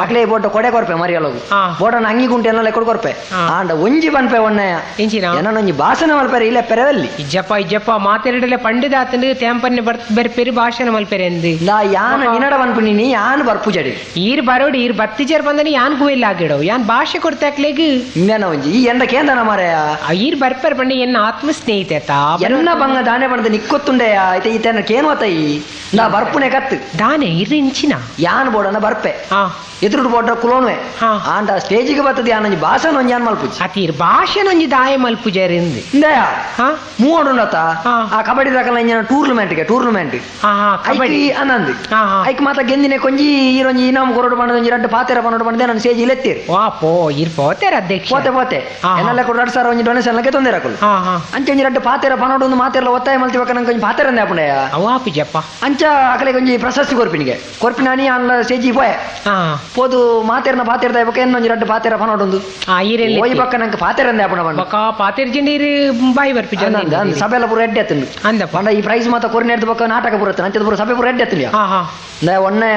ಅಕ್ಲೆ ಬೋಟ ಕೊಡೆ ಕೊರ್ಪೆ ಮರಿಯಲಗು ಬೋಟನ ಅಂಗಿ ಗುಂಟೆ ಎಲ್ಲ ಲೆಕ್ಕ ಕೊರ್ಪೆ ಆಂಡ ಒಂಜಿ ಬನ್ಪೆ ಒಣ್ಣಯ ಎಂಚಿನ ಏನೊಂಜಿ ಭಾಷಣ ಮಲ್ಪೆರೆ ಇಲ್ಲ ಪೆರವಲ್ಲಿ ಇಜ್ಜಪ್ಪ ಮಾತೆರಡಲೆ ಪಂಡಿದಾತಂದು ತ್ಯಾಂಪನ್ನೆ ಬರ್ಪೆರಿ ಭಾಷಣ ಮಲ್ಪೆರೆ ಎಂದು ಯಾನ್ ನಿನಡ ಬನ್ಪುನಿ ನೀ ಯಾನ್ ಬರ್ಪುಜಡಿ ಈರ್ ಬರೋಡಿ ಈರ್ ಬತ್ತಿಜರ್ ಬಂದನಿ ಯಾನ್ ಗುವೆಲ್ಲ ಆಗಿಡೋ ಯಾನ್ ಭಾಷೆ ಕೊಡ್ತಾಕ್ಲೆಗ್ ಇನ್ನೇನ ಒಂಜಿ ಈ ಎಂಡ ಕೇಂದನ ಮಾರಯ ಈರ್ ಬರ್ಪರ್ ಪಂಡೆ ಎನ್ನ ಆತ್ಮ ಸ್ನೇಹಿತ ಎನ್ನ ಬಂಗ ದಾನೆ ಬಂದ ನಿಕ್ಕೊತ್ತುಂಡೆಯ ಐತೆ ಈತನ ಕೇನ್ ಹೋತೈ ನಾ ಬರ್ಪುನೆ ಕತ್ತು ದಾನೆ ಇರ್ರಿ ಇಂಚಿನ ಯಾನ್ ಬೋಡನ ಬರ್ಪೆ ಹಾ ಎದುರು ಬೋಡ್ರ ಕುಲೋನ್ವೆ ಹಾ. ಆಂಡ ಸ್ಟೇಜಿಗೆ ಬರ್ತದೆ ಯಾನಂಜಿ ಭಾಷಣ ಒಂಜಿ ಯಾನ್ ಮಲ್ಪುಜಿ ಅತೀರ್ ಭಾಷೆ ಒಂಜಿ ದಾಯ ಮಲ್ಪುಜರಿಂದ ಇಂದಯ ಹಾ ಮೂವಡುನತ ಹಾ. ಆ ಕಬಡ್ಡಿ ದಾಖಲ ಇಂಜಿನ ಟೂರ್ನಮೆಂಟ್ ಹಾ ಹಾ ಕಬಡ್ಡಿ ಅನಂದ್ ಹಾ, ಹಾ. ಐಕ್ ಮಾತ ಗೆಂದಿನ ಕೊಂಜಿ ಈರೊಂಜಿ ಇನಾಮ್ ಕೊರಡು ಬಂದ ಒಂಜಿ ರಡ್ಡು ಪಾತೆರ ಪನ್ನೊಡು ಬಂದೆ ನಾನು ಸ್ಟೇಜ್ ಇಲೆತ್ತೀರಿ ವಾಪೋ ಇರ್ ಪೋತೆರ ಅಧ್ಯಕ್ಷ ಪೋತೆ ಪೋತೆ ಹಾ, ಹಾ. ಎನ್ನಲ್ಲ ಕೊಡು 2,000 ಒಂಜಿ ಡೊನೇಷನ್ ಲಕ್ಕೆ ತೊಂದರೆ ಹಾಕಲು ಹಾ ಹಾ ಅಂಚೆ ಒಂಜಿ ರಡ್ಡು ಪಾತೆರ ಪನ್ನೊಡು ಒಂದು ಮಾತೆಲ್ಲ ಒತ್ತಾಯ ಮಲ್ತಿವಾಗ ನಂಗೆ ಒಂಜಿ ಪಾತೆರ ಅಂದೆ ಹಾಪುಂಡೆಯ ಅವಾಪಿಜಪ್ಪ ಅಂಚ ಅಕಲೆ ಒಂಜಿ ಪ್ರಶಸ್ತಿ ಕೊರ್ಪಿನಿಗೆ ಕೊರ್ಪಿನಾನಿ ಅಲ್ಲ ಸ್ಟೇಜಿಗೆ ಪೋಯೆ ಹಾ ಪೋದು ಮಾತೆರ್ನ ಪಾತೆರ್ದ ಇವಾಗ ಇನ್ನೊಂಜಿ ರಡ್ಡು ಪಾತೆರ ಪನ್ನೊಡು ಆ ಇರೆಲ್ಲಿ ಓಯ್ ಬಕ್ಕ ನಂಗೆ ಪಾತೆರ ಅಂದೆ ಹಾಪುಂಡ ಬಣ್ಣ ಬಕ ಪಾತೆರ್ ಜಂಡೀರ್ ಬಾಯಿ ಬರ್ಪಿಜ ಸಭೆ ಎಲ್ಲ ಪೂರ ಎಡ್ಡೆ ಎತ್ತಂಡು ಅಂದಪ್ಪ ಪಂಡ ಈ ಪ್ರೈಸ್ ಮಾತ ಕೊರ್ನೆ ಎಡ್ದು ಬಕ್ಕ ನಾಟಕ ಪೂರತ್ತೆ ಅಂಚದ ಪೂರ ಸಭೆ ಪೂರ ಎಡ್ಡೆ ಎತ್ತಲಿಯ ಹಾ ಹಾ ಒನ್ನೆಯ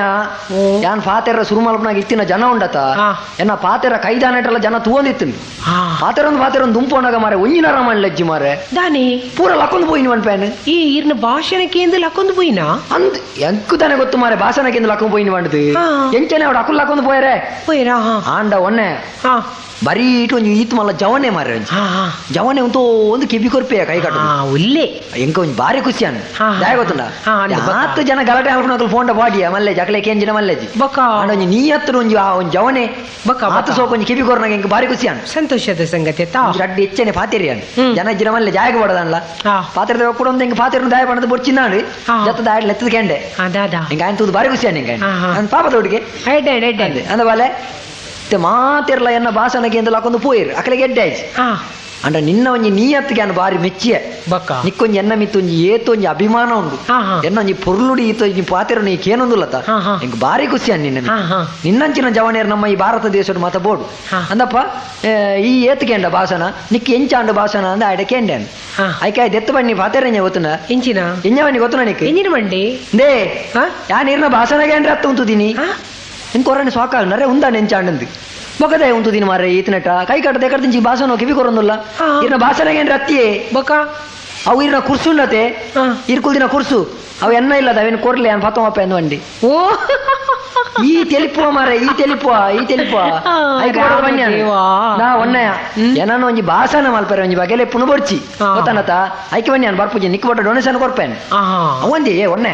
ಯಾನ್ ಪಾತೆರ ಸುರು ಮಲ್ಪನಾಗ ಇತ್ತಿನ ಜನ ಉಂಡತ ಹಾ. ಎನ್ನ ಪಾತೆರ ಕೈದಾನೆಟ್ರೆಲ್ಲ ಜನ ತೂವೊಂದಿತ್ತು ಹಾ ಪಾತೆರ ಒಂದು ದುಂಪು ಉಂಡಾಗ ಮಾರೆ ಒಂಜಿನಾರ ಮಾಡ್ಲಜ್ಜಿ ಮಾರೆ ದಾನೆ ಪೂರ ಲಕ್ಕೊಂದು ಪೋಯಿನಿ ಒನ್ ಪ್ಯಾನ್ ಈ ಇರ್ನ ಭಾಷಣಕ್ಕೆ ಎಂದು ಲಕ್ಕೊಂದು ಪೋಯಿನಾ ಅಂದ್ ಎಂಕು ತಾನೆ ಗೊತ್ತು ಮಾರೆ ಭಾಷಣಕ್ಕೆ ಲಕ್ಕೊಂದು ಪೋಯಿನಿ ಬಂಡದು ಹಾ. ಎಂಚನೆ ಅವಡು ಅಕ್ಕುಲ್ ಲಕ್ಕೊಂದು ಪೋಯರೆ ಪೋಯಿರಾ ಹಾ ಆಂಡ ಒನ್ನೆ ಹಾ ಬರೀ ಇಟ್ಟು ಒಂಜಿ ಈತ್ ಮಲ್ಲ ಜವನೆ ಮಾರೆ ಒಂಜಿ ಹಾ ಹಾ ಜವನೆ ಉಂಟು ಒಂದು ಕಿಬಿ ಕೊರ್ಪೆಯ ಕೈ ಕಟ್ಟು ಹಾ ಉಲ್ಲೆ ಎಂಕ ಒಂಜಿ ಬಾರಿ ಖುಷಿ ಅನ್ ಹಾ, ಹಾ. ದಾಯ ಗೊತ್ತುಂಡ ಹಾ, ಅಂದ್ ಬಕ್ಕ. 10 ಜನ ಗಲಾಟೆ ಹಾಕೊಂಡು ಫೋಂಡ ಬಾಡಿಯ ಮಲ್ಲೆ ಜಕಲೆ ಕೇಂಜಿನ ಮಲ್ಲೆಜಿ ಬಕ ಆಂಡ ಒಂಜಿ ನೀ ಹತ್ರ ಒಂಜಿ ಆ ಒಂಜಿ ಜವನೆ ಬಕ ಆತ ಸೋಕ ಒಂಜಿ ಕಿಬಿ ಕೊರ್ನಾಗ ಎಂಕ ಬಾರಿ ಖುಷಿ ಅನ್ ಸಂತೋಷದ ಸಂಗತಿ ತಾ ರಡ್ಡು ಹೆಚ್ಚನೆ ಪಾತೆರಿ ಅನ್ ಹ್ಮ್. ಜನ ಜಿನ ಮಲ್ಲೆ ಜಾಗ ಬಡದನ್ಲ ಹಾ ಪಾತ್ರದ ಕೂಡ ಒಂದು ಎಂಕ ಪಾತೆರ್ನ ದಾಯ ಪಣದ ಬೊಚ್ಚಿನಾಡು ಹಾ. ಜತ್ತ ದಾಯ ಲೆತ್ತದ ಕೆಂಡೆ ಅದಾದ ಎಂಕ ಆಯ್ತು ತೂದು ಬಾರಿ ಖುಷಿ ಅನ್ ಎಂಕ ಹಾ, ಹಾ. ಪಾಪ ತೋಡಿಗೆ ಎಡ್ಡೆ ಎಡ್ಡೆ ಅಂದ ಬಾಲೆ ಮಾತೆರ್ಲ ಎನ್ನ ಭಾಷಣಕ್ಕೆ ಎಂದು ಹಾಕೊಂಡು ಪೋಯಿರು ಅಕಲೆಗೆ ಎಡ್ಡೆ ಆಯ್ತು ಹಾ ಅಂಡ ನಿನ್ನ ಒಂಜಿ ನೀಯತ್ತಿಗೆ ಅನ್ನ ಬಾರಿ ಮೆಚ್ಚಿಯ ಬಕ ನಿಕ್ಕೊಂಜಿ ಎನ್ನ ಮಿತ್ತೊಂಜಿ ಏತೊಂಜಿ ಅಭಿಮಾನ ಉಂಡು ಹಾ, ಹಾ. ಎನ್ನೊಂಜಿ ಪೊರ್ಲುಡಿ ಈತ ಈ ಪಾತೆರ ನೀ ಕೇನೊಂದುಲ್ಲತ ಹಾ, ಹಾ. ಎಂಕ್ ಬಾರಿ ಖುಷಿ ಅನ್ ನಿನ್ನ ಹಾ ಹಾ ನಿನ್ನಂಚಿನ ಜವಣಿಯರು ನಮ್ಮ ಈ ಭಾರತ ದೇಶದ ಮಾತ ಬೋಡು ಹಾ. ಅಂದಪ್ಪ ಈ ಏತ್ಕೇಂಡ ಭಾಷಣ ನಿಕ್ಕಿ ಎಂಚಾಂಡ ಭಾಷಣ ಅಂದ ಆಯ್ಡ ಕೇಂಡೆ ಹಾ ಆಯ್ಕೆ ದೆತ್ತು ಬಣ್ಣಿ ಪಾತೆರೆಂಜ ಗೊತ್ತುನ ಇಂಚಿನ ಎಂಜವನಿ ಗೊತ್ತುನ ನಿಕ್ ಎಂಜಿನ ಮಂಡಿ ದೇ ಹಾ ಯಾ ನೀರ್ನ ಭಾಷಣಗೆ ಅಂದ್ರೆ ಅತ್ತ ಉಂತುದೀನಿ ಹಾ ಇಂಕೊರని సోకాలనరే ఉందా ఎంచాండింది మొగదే ఉంటుంది మరి ఈతనట కై కట్ట దగ్గర నుంచి భాషను కివి కొరందుల్ల ఆ. ఇర్న భాషనಗೆ ಅಂದ್ರೆ ಅತ್ತಿಯೇ ಬಕ ಅವು ಇರ್ನ ಕುರ್ಸುನ್ನತೆ ಹಾ ಇರ್ಕುಲ್ ದಿನ ಕುರ್ಸು ಅವು ಎನ್ನ ಇಲ್ಲದ ಅವೇನು ಕೊರ್ಲಿ ಅನ್ ಫತಮಪ್ಪ ಎಂದು ಅಂಡಿ ಓ ಈ ತೆಲಿಪುವ ಮಾರೆ ಈ ತೆಲಿಪುವ ಆ, ರಾಮದೇವಾ. ನಾ ಒಣ್ಣೆಯ ಏನನ್ನ ಒಂಜಿ ಭಾಷಣ ಮಲ್ಪರೆ ಒಂಜಿ ಬಗೆಲೆ ಪುನಬೊಡ್ಚಿ ಆ. ಗೊತ್ತನತ ಐಕೆ ಬನ್ನಿ ಅನ್ ಬರ್ಪುಜಿ ನಿಕ್ ಬೊಟ್ಟ ಡೊನೇಷನ್ ಕೊರ್ಪೇನ್ ಆ ಅವಂದಿ ಒಣ್ಣೆ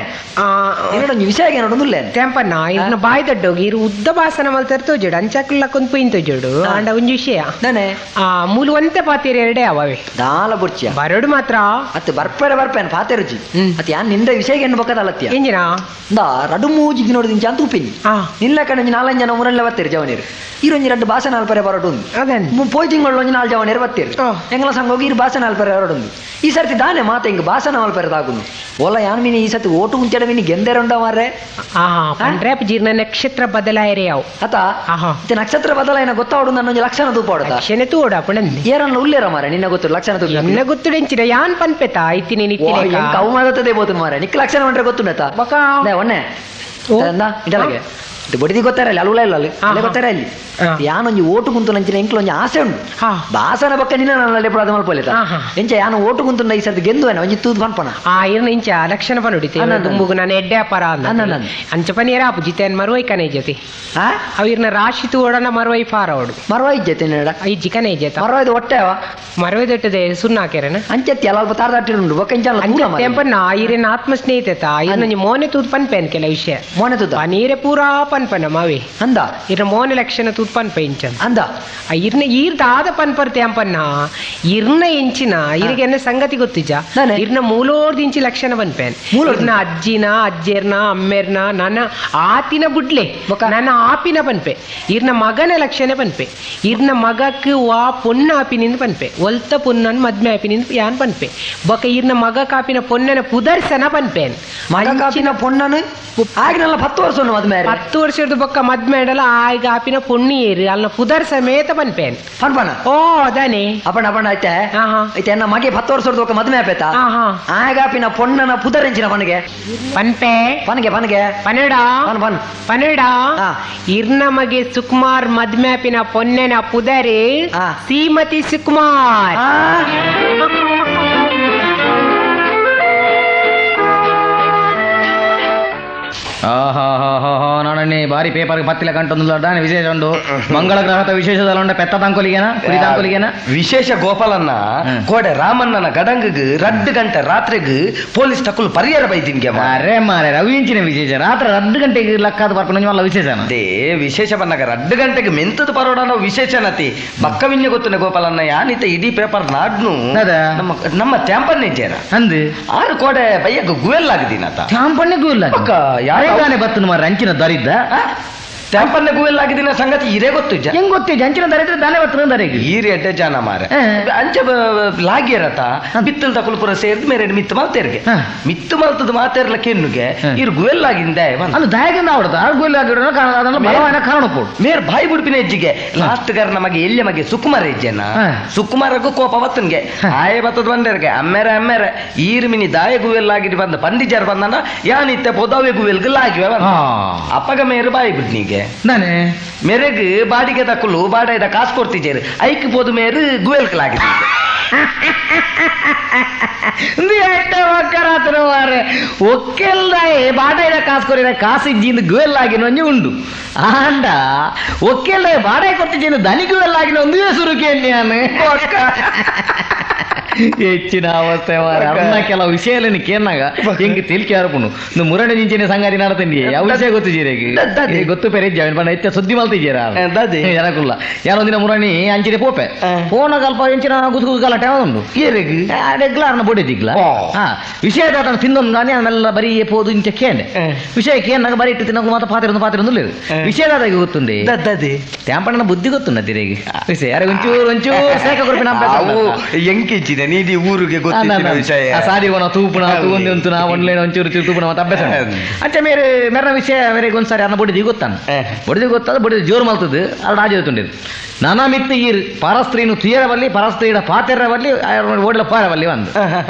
ಏನೊಂಜಿ ವಿಷಯ ಏನೊಂದುಲ್ಲೆ ತೆಂಪನ್ನ ಇರ್ನ ಬಾಯಿ ದೊಡ್ಡೋಗಿ ಇರು ಉದ್ದ ಭಾಷಣ ಮಲ್ತಾರ ತೋಜೋಡು ಅಂಚಾಕ್ಲಕ್ಕೊಂದು ಪೊಯ್ನ್ ತೋಜೋಡು ಅಂಡ ಒಂಜಿ ವಿಷಯ ನಾನೇ ಆ ಮೂಲು ಒಂತೆ ಪಾತೀರಿ ಎರಡೇ ಅವವೆ ದಾಲ ಬುಡ್ಚಿಯ ಬರೋಡು ಮಾತ್ರ ಅತ್ ಬರ್ಪೇನ್ ಪಾತೆರುಜಿ ಹ್ಮ್. ಅತ್ ಯಾನ್ ನಿಂದ ವಿಷಯ ಏನು ಬಕ್ಕದಲ್ಲತ್ಯ ಎಂಜಿನ ಇಂದ ರಡು ಮೂಜಿಗೆ ನೋಡಿದ ಅಂತ ಉಪ್ಪಿನಿ ಹಾ ನಿಲ್ಲ ಕಣಂಜಿ 4 ಜನ ಊರಲ್ಲ ಬತ್ತೀರಿ ಜವನೀರು ಈರೊಂಜಿ ರಡ್ಡು ಭಾಷಣ ಅಲ್ಪರೆ ಹೊರಡುಂದು ಅದನ್ ಪೋಯ್ ತಿಂಗಳು ಒಂಜಿ 4 ಜವನೀರು ಬತ್ತೀರಿ ಹಾ. ಎಂಗಲ ಸಂಘ ಹೋಗಿ ಇರು ಭಾಷಣ ಅಲ್ಪರೆ ಹೊರಡುಂದು ಈ ಸರ್ತಿ ದಾನೆ ಮಾತೆ ಹಿಂಗ ಭಾಷಣ ಅಲ್ಪರೆ ತಾಗುನು ಓಲ ಯಾನ್ ಮೀನಿ ಈ ಸರ್ತಿ ಓಟು ಮುಂಚೆಡ ಮೀನಿ ಗೆಂದೆರುಂಡ ಮಾರ್ರೆ ಆ ಪಂಡ್ರೆ ಜೀರ್ಣ ನಕ್ಷತ್ರ ಬದಲಾಯರೆ ಅವು ಅತ ಆಹಾ ಮತ್ತೆ ನಕ್ಷತ್ರ ಬದಲಾಯಿನ ಗೊತ್ತಾವಡು ನನ್ನೊಂಜಿ ಲಕ್ಷಣ ತೂಪ ಹೊಡತ ಲಕ್ಷಣ ತೂಡ ಪುಣಂದಿ ಏರನ್ನ ಉಲ್ಲೇರ ಮಾರೆ ನಿನ್ನ ಗೊತ್ತು ಲಕ್ಷಣ ತೂಪ ಎನ್ನ ಗೊತ್ತುಡೆಂಚಿನ ಯಾನ್ ಪನ್ಪೆತ ಐತಿನಿ ನಿತ್ತಿನ ಕವು ಮಾಡತದೆ ಬೋತು ಮಾರೆ ನಿಕ್ ಲಕ್ಷಣ ಮಾಡ್ರೆ ಗೊತ್ತುಂಡತ ಬಕ ಒಣ್ಣೆ ಓ. ಇಂಟಲಗೆ ಇದು ಬಡಿದಿ ಗೊತ್ತಾರಲ್ಲ ಅಲ್ಲುಲ ಇಲ್ಲ ಅಲ್ಲಿ ಹಾ, ಅಲ್ಲೇ ಹಾ. ಗೊತ್ತಾರ ಅಲ್ಲಿ ಹಾ. ಯಾನೊಂಜಿ ಓಟು ಕುಂತು ನಂಚಿನ ಎಂಕ್ಲ ಒಂಜಿ ಆಸೆ ಉಂಡು ಹಾ ಭಾಷಣ ಬಕ್ಕ ನಿನ್ನ ನನ್ನಲ್ಲಿ ಪುರಾದ ಮಲ್ಪೊಲಿತ ಹಾ, ಹಾ. ಎಂಚ ಯಾನು ಓಟು ಕುಂತು ಈ ಸರ್ತಿ ಗೆಂದುವೇನ ಒಂಜಿ ತೂದು ಪನ್ಪನ ಆ ಇರ್ನ ಇಂಚ ಲಕ್ಷಣ ಪನುಡಿತೆ ಅನ್ನ, ಅನ್ನ. ದುಂಬುಗು ನಾನು ಎಡ್ಡೆ ಅಪರ ಅನ್ನ. ಅಂಚ ಪನಿಯರ ಆಪು ಜಿತೆನ್ ಮರುವೈ ಕನೆ ಜೊತೆ ಹಾ ಅವು ಇರ್ನ ರಾಶಿ ತೂಡನ ಮರುವೈ ಫಾರ ಅವಡು ಮರವ ಇಜ್ಜತೆ ನೀಡ ಐ ಜಿಕನೆ ಜತ ಮರವೈದು ಹೊಟ್ಟೆವ ಮರುವೈ ದೊಟ್ಟದೆ ಸುಣ್ಣಾಕೆರನ ಅಂಚತ್ತಿ ಅಲ್ಲ ಅಲ್ಪ ತಾರ್ದಾಟಿರುಂಡು ಬಕ್ಕ ಇಂಚ ತೆಂಪನ್ನ ಇರಿನ ಆತ್ಮ ಸ್ನೇಹಿತ ಇರ್ನ ಮೋನೆ ತೂತ್ ಪನ್ಪೆನ್ ಕೆಲ ವಿಷಯ ಮೋನೆ ತುದ ಪನೀರೆ ಪೂರಾ ಪನ್ಪನ ಮಾವೆ ಅಂದ ಇರ ಮೋನೆ ಲಕ್ಷಣ ತೂತ್ ಪನ್ಪ ಇಂಚನ್ ಅಂದ ಇರ್ನ ಈರ್ದಾದ ಪನ್ಪರ್ತೆ ಅಂಪನ್ನ ಇರ್ನ ಎಂಚಿನ ಇರಿಗೆನ್ನ ಸಂಗತಿ ಗೊತ್ತಿಜ ನಾನೆ? ಇರ್ನ ಮೂಲೋರ್ದಿಂಚಿ ಲಕ್ಷಣ ಪನ್ಪೇನ್ ಮೂಲೋರ್ದಿಂಚಿ? ಇರ್ನ ಅಜ್ಜಿನ ಅಜ್ಜೇರ್ನ ಅಮ್ಮೇರ್ನ ನನ್ನ ಆತಿನ ಬುಡ್ಲೆ ಬೊಕ? ನನ್ನ ಆಪಿನ ಪನ್ಪೆ ಇರ್ನ ಮಗನ ಲಕ್ಷಣ ಪನ್ಪೆ ಇರ್ನ ಮಗಕ್ ವಾ ಪೊನ್ನ ಆಪಿನಿಂದ ಪನ್ಪೆ ಒಲ್ತ ಪೊನ್ನನ್ ಮದ್ಮೆ ಆಪಿನಿಂದ ಯಾನ್ ಪನ್ಪೆ ಬೊಕ ಇರ್ನ ಮಗ ಕಾಪಿನ ಪೊನ್ನನ ಪುದರ್ಸನ ಪನ್ಪೇನ್ ಮಗ ಕಾಪಿನ ಪೊಣ್ಣನು ಆಗಿನಲ್ಲ 10 ವರ್ಷ ಮದ್ಮೆ 10 ವರ್ಷದ ಬೊಕ್ಕ ಮದ್ಮೆ ಇಡಲ್ಲ ಆಯ್ಗ ಆಪಿನ ಪೊಣ್ಣಿ ಏರಿ ಅಲ್ನ ಪುದರ್ ಸಮೇತ ಪನ್ಪೇನ್ ಪನ್ಪನ ಓ ಅದಾನೆ ಅಪ್ಪಣ ಅಪ್ಪಣ ಐತೆ ಹಾ ಹಾ ಐತೆ ಎನ್ನ ಮಗೆ 10 ವರ್ಷದ ಒಕ್ಕ ಮದ್ಮೆ ಆಪೇತ ಹಾ ಹಾ ಆಗಾಪಿನ ಪೊಣ್ಣನ ಪುದರೆಂಚಿನ ಪನಗೆ ಪನ್ಪೆ ಪನಗೆ ಪನಗೆ ಪನ್ನಡ ಪನ್ ಪನ್ ಪನ್ನಡ ಹಾ. ಇರ್ನಮಗೆ ಸುಕುಮಾರ್ ಮದ್ಮ್ಯಾಪಿನ ಪೊನ್ನೆನ ಪುದರೆ ಹಾ. ಶ್ರೀಮತಿ ಸುಕುಮಾರ್ ಆ, ನಾನೇ ಬಾರಿ ಪೇಪರ್ ಪತ್ತಿಲ ಕಂಟೊಂದು ದಾನೆ ವಿಶೇಷ ಉಂಡು ಮಂಗಳ ಗ್ರಹದ ವಿಶೇಷದಲ್ಲಿ ಉಂಡ ಪೆತ್ತ ತಂಕೊಲಿಗೆನ ಕುರಿ ತಂಕೊಲಿಗೆನ ವಿಶೇಷ ಗೋಪಾಲನ್ನ ಕೋಡೆ ರಾಮಣ್ಣನ ಗಡಂಗಗ್ 2 ಗಂಟೆ ರಾತ್ರಿಗ್ ಪೊಲೀಸ್ ತಕ್ಕಲು ಪರಿಹಾರ ಬೈದಿನ್ಗೆ ಅರೆ ಮಾರೆ ರವಿಂಚಿನ ವಿಶೇಷ ರಾತ್ರಿ 2 ಗಂಟೆಗೆ ಲೆಕ್ಕಾದ ಬರ್ಕೊಂಡು ಅಲ್ಲ ವಿಶೇಷನ ಅದೇ ವಿಶೇಷ ಬಂದಾಗ 2 ಗಂಟೆಗೆ ಮೆಂತದ ಪರೋಡ ನಾವು ವಿಶೇಷ ನತಿ ಬಕ್ಕ ವಿನ್ಯ ಗೊತ್ತನೆ ಗೋಪಾಲನ್ನ ಯಾನಿತ ಇಡೀ ಪೇಪರ್ ನಾಡ್ನು ನಮ್ಮ ತ್ಯಾಂಪನ್ನೇ ಜೇರ ಅಂದು 6 ಕೋಡೆ ಬಯ್ಯಗ ಗುವೆಲ್ಲಾಗಿದ್ದೀನತ ಚಾಂಪಣ್ಣೆಗೂ ಇಲ್ಲ ಪಕ್ಕ ಯಾರೇ ಬತ್ತನು ಮಾರ ಅಂಚಿನ ದರಿದ್ದ ತ್ಯಾಂಪನ್ನೆ ಗುವೆಲ್ಲಾಗಿದ್ದೀನ ಸಂಗತಿ ಇರೇ ಗೊತ್ತು ಹೆಂಗ್ ಗೊತ್ತಿದ್ದ ಅಂಚಿನ ದರಿದ್ರೆ ದಾನೆ ಬತ್ತನ ದರಿಗೆ ಈರಿ ಎಡ್ಡೆ ಜಾನ ಮಾರೆ ಅಂಚ ಲಾಗ್ಯರತ ಬಿತ್ತಲ್ ತಕೊಲ್ ಪುರ ಸೇರ್ದು ಮೇರೆ ಮಿತ್ತು ಮಲ್ತೇರ್ಗೆ ಮಿತ್ತು ಮಲ್ತದ ಮಾತೇರ್ಲಕ್ಕೆ ಎನ್ನುಗೆ ಇರು ಗುವೆಲ್ಲಾಗಿಂದ ಅದು ದಾಯಗಿಂದ ಅವಡದ ಗುವೆಲ್ಲಾಗಿಡೋ ಅದನ್ನ ಬಲವಾದ ಕಾರಣ ಕೊಡು ಮೇರ್ ಬಾಯಿ ಬುಡ್ಪಿನ ಹೆಜ್ಜಿಗೆ ಲಾಸ್ಟ್ ಗಾರ ನಮಗೆ ಎಲ್ಲಿ ಮಗೆ ಸುಕುಮಾರ ಹೆಜ್ಜೆನ ಸುಕುಮಾರಗೂ ಕೋಪ ಬತ್ತನ್ಗೆ ಆಯೆ ಬತ್ತದ ಬಂದೇರ್ಗೆ ಅಮ್ಮೇರೆ ಈರು ಮಿನಿ ದಾಯ ಗುವೆಲ್ಲಾಗಿಟ್ಟು ಬಂದ ಪಂಡಿಜರ್ ಬಂದನ ಯಾನಿತ್ತೆ ಪೊದವೆ ಗುವೆಲ್ಗೆ ಲಾಗಿವೆ ಅಪ್ಪಗ ಮೇರು ಬಾಯಿ ಬಿಡ್ನಿಗೆ ನಾನೇ ಮೇರೆಗ್ ಬಾಡಿಗೆ ತಕ್ಕಲು ಬಾಡ ಕಾಸು ಕೊಡ್ತಿದ್ದೇರು ಐಕ್ ಪೋದು ಮೇರು ಗುವೆಲ್ಕಲಾಗಿದೆ ಒಕ್ಕೆಲ್ದಾಯೆ ಬಾಡ ಕಾಸು ಕೊರಿದ ಕಾಸು ಇಜ್ಜಿಂದ ಗುವೆಲ್ಲಾಗಿನ ಒಂಜಿ ಉಂಡು ಆಂಡ ಒಕ್ಕೆಲ್ದಾಯ ಬಾಡ ಕೊಡ್ತಿದ್ದೇನೆ ದನಿ ಗುವೆಲ್ಲಾಗಿನ ಒಂದು ಸುರುಕೆ ನಾನು ಹೆಚ್ಚಿನ ಅವಸ್ಥೆ ಅನ್ನ ಕೆಲವು ವಿಷಯ ಕೇನಾಗ ಹೆಂಗೆ ತಿಳ್ಕೆ ಹರಪುನು ನೀವು ಮುರಡೆ ನಿಂಚಿನ ಸಂಗಾತಿ ನಡತಂಡಿ ಯಾವ ವಿಷಯ ಗೊತ್ತು ಜೀರಿಗೆ ಗೊತ್ತು ಪೇರೆ ಜಾಯಿನ್ ಬಣ್ಣ ಇತ್ತ ಸುದ್ದಿ ಮಲ್ತಿದ್ದೀರ ಜನಕುಲ್ಲ ಯಾರೊಂದಿನ ಮುರಣಿ ಅಂಚಿನ ಪೋಪೆ ಫೋನ ಕಲ್ಪ ಎಂಚಿನ ಗುಸು ಗಲಾಟೆ ಉಂಡು ಏರೆಗ್ ರೆಗ್ಲಾರ್ನ ಬೋಡೆ ದಿಗ್ಲ ವಿಷಯ ತಿಂದೊಂದು ಗಾನಿ ಆಮೇಲೆ ಬರೀ ಪೋದು ಇಂಚ ಕೇಂಡೆ ವಿಷಯ ಕೇನಾಗ ಬರೀ ಇಟ್ಟು ತಿನ್ನೋದು ಮಾತ್ರ ಪಾತ್ರ లేదు ವಿಷಯದಾಗ ಗೊತ್ತುಂಡಿ ತ್ಯಾಂಪಣ್ಣನ ಬುದ್ಧಿ ಗೊತ್ತುಂಡ ತಿರೇಗಿ ವಿಷಯ ಯಾರ ಒಂಚೂರು ಸೇಕ ಕೊರಪಿನ ಎಂಕಿಚ್ಚಿದೆ ನೀಡಿ ಊರಿಗೆ ಗೊತ್ತಿನ ವಿಷಯ ಸಾರಿಗೋಣ ತೂಪುಣ ತೂಂದಿ ಉಂತುನ ಒಣ್ಲೇನ ಒಂಚೂರು ತೂಪುಣ ಮತ್ತೆ ಅಭ್ಯಾಸ ಅಂಚೆ ಮೇರೆ ಮೇರನ ವಿಷಯ ಮೇರೆಗೆ ಒಂದ್ಸಾರಿ ಅನ್ನ ಬಡಿದಿ ಗೊತ್ತಾನ ಬಡಿದಿ ಗೊತ್ತಾದ ಬಡಿದಿ ಜೋರು ಮಲ್ತದ್ದು ಅಲ್ಲಿ ರಾಜ ತುಂಡಿದ್ದು ನಾನಾ ಮಿತ್ತು ಈರು ಪರಸ್ತ್ರೀನು ತುಯರವಲ್ಲಿ ಪರಸ್ತ್ರೀಡ ಪಾತೆರವಲ್ಲಿ ಓಡಲ ಪಾರವಲ್ಲಿ ಒಂದು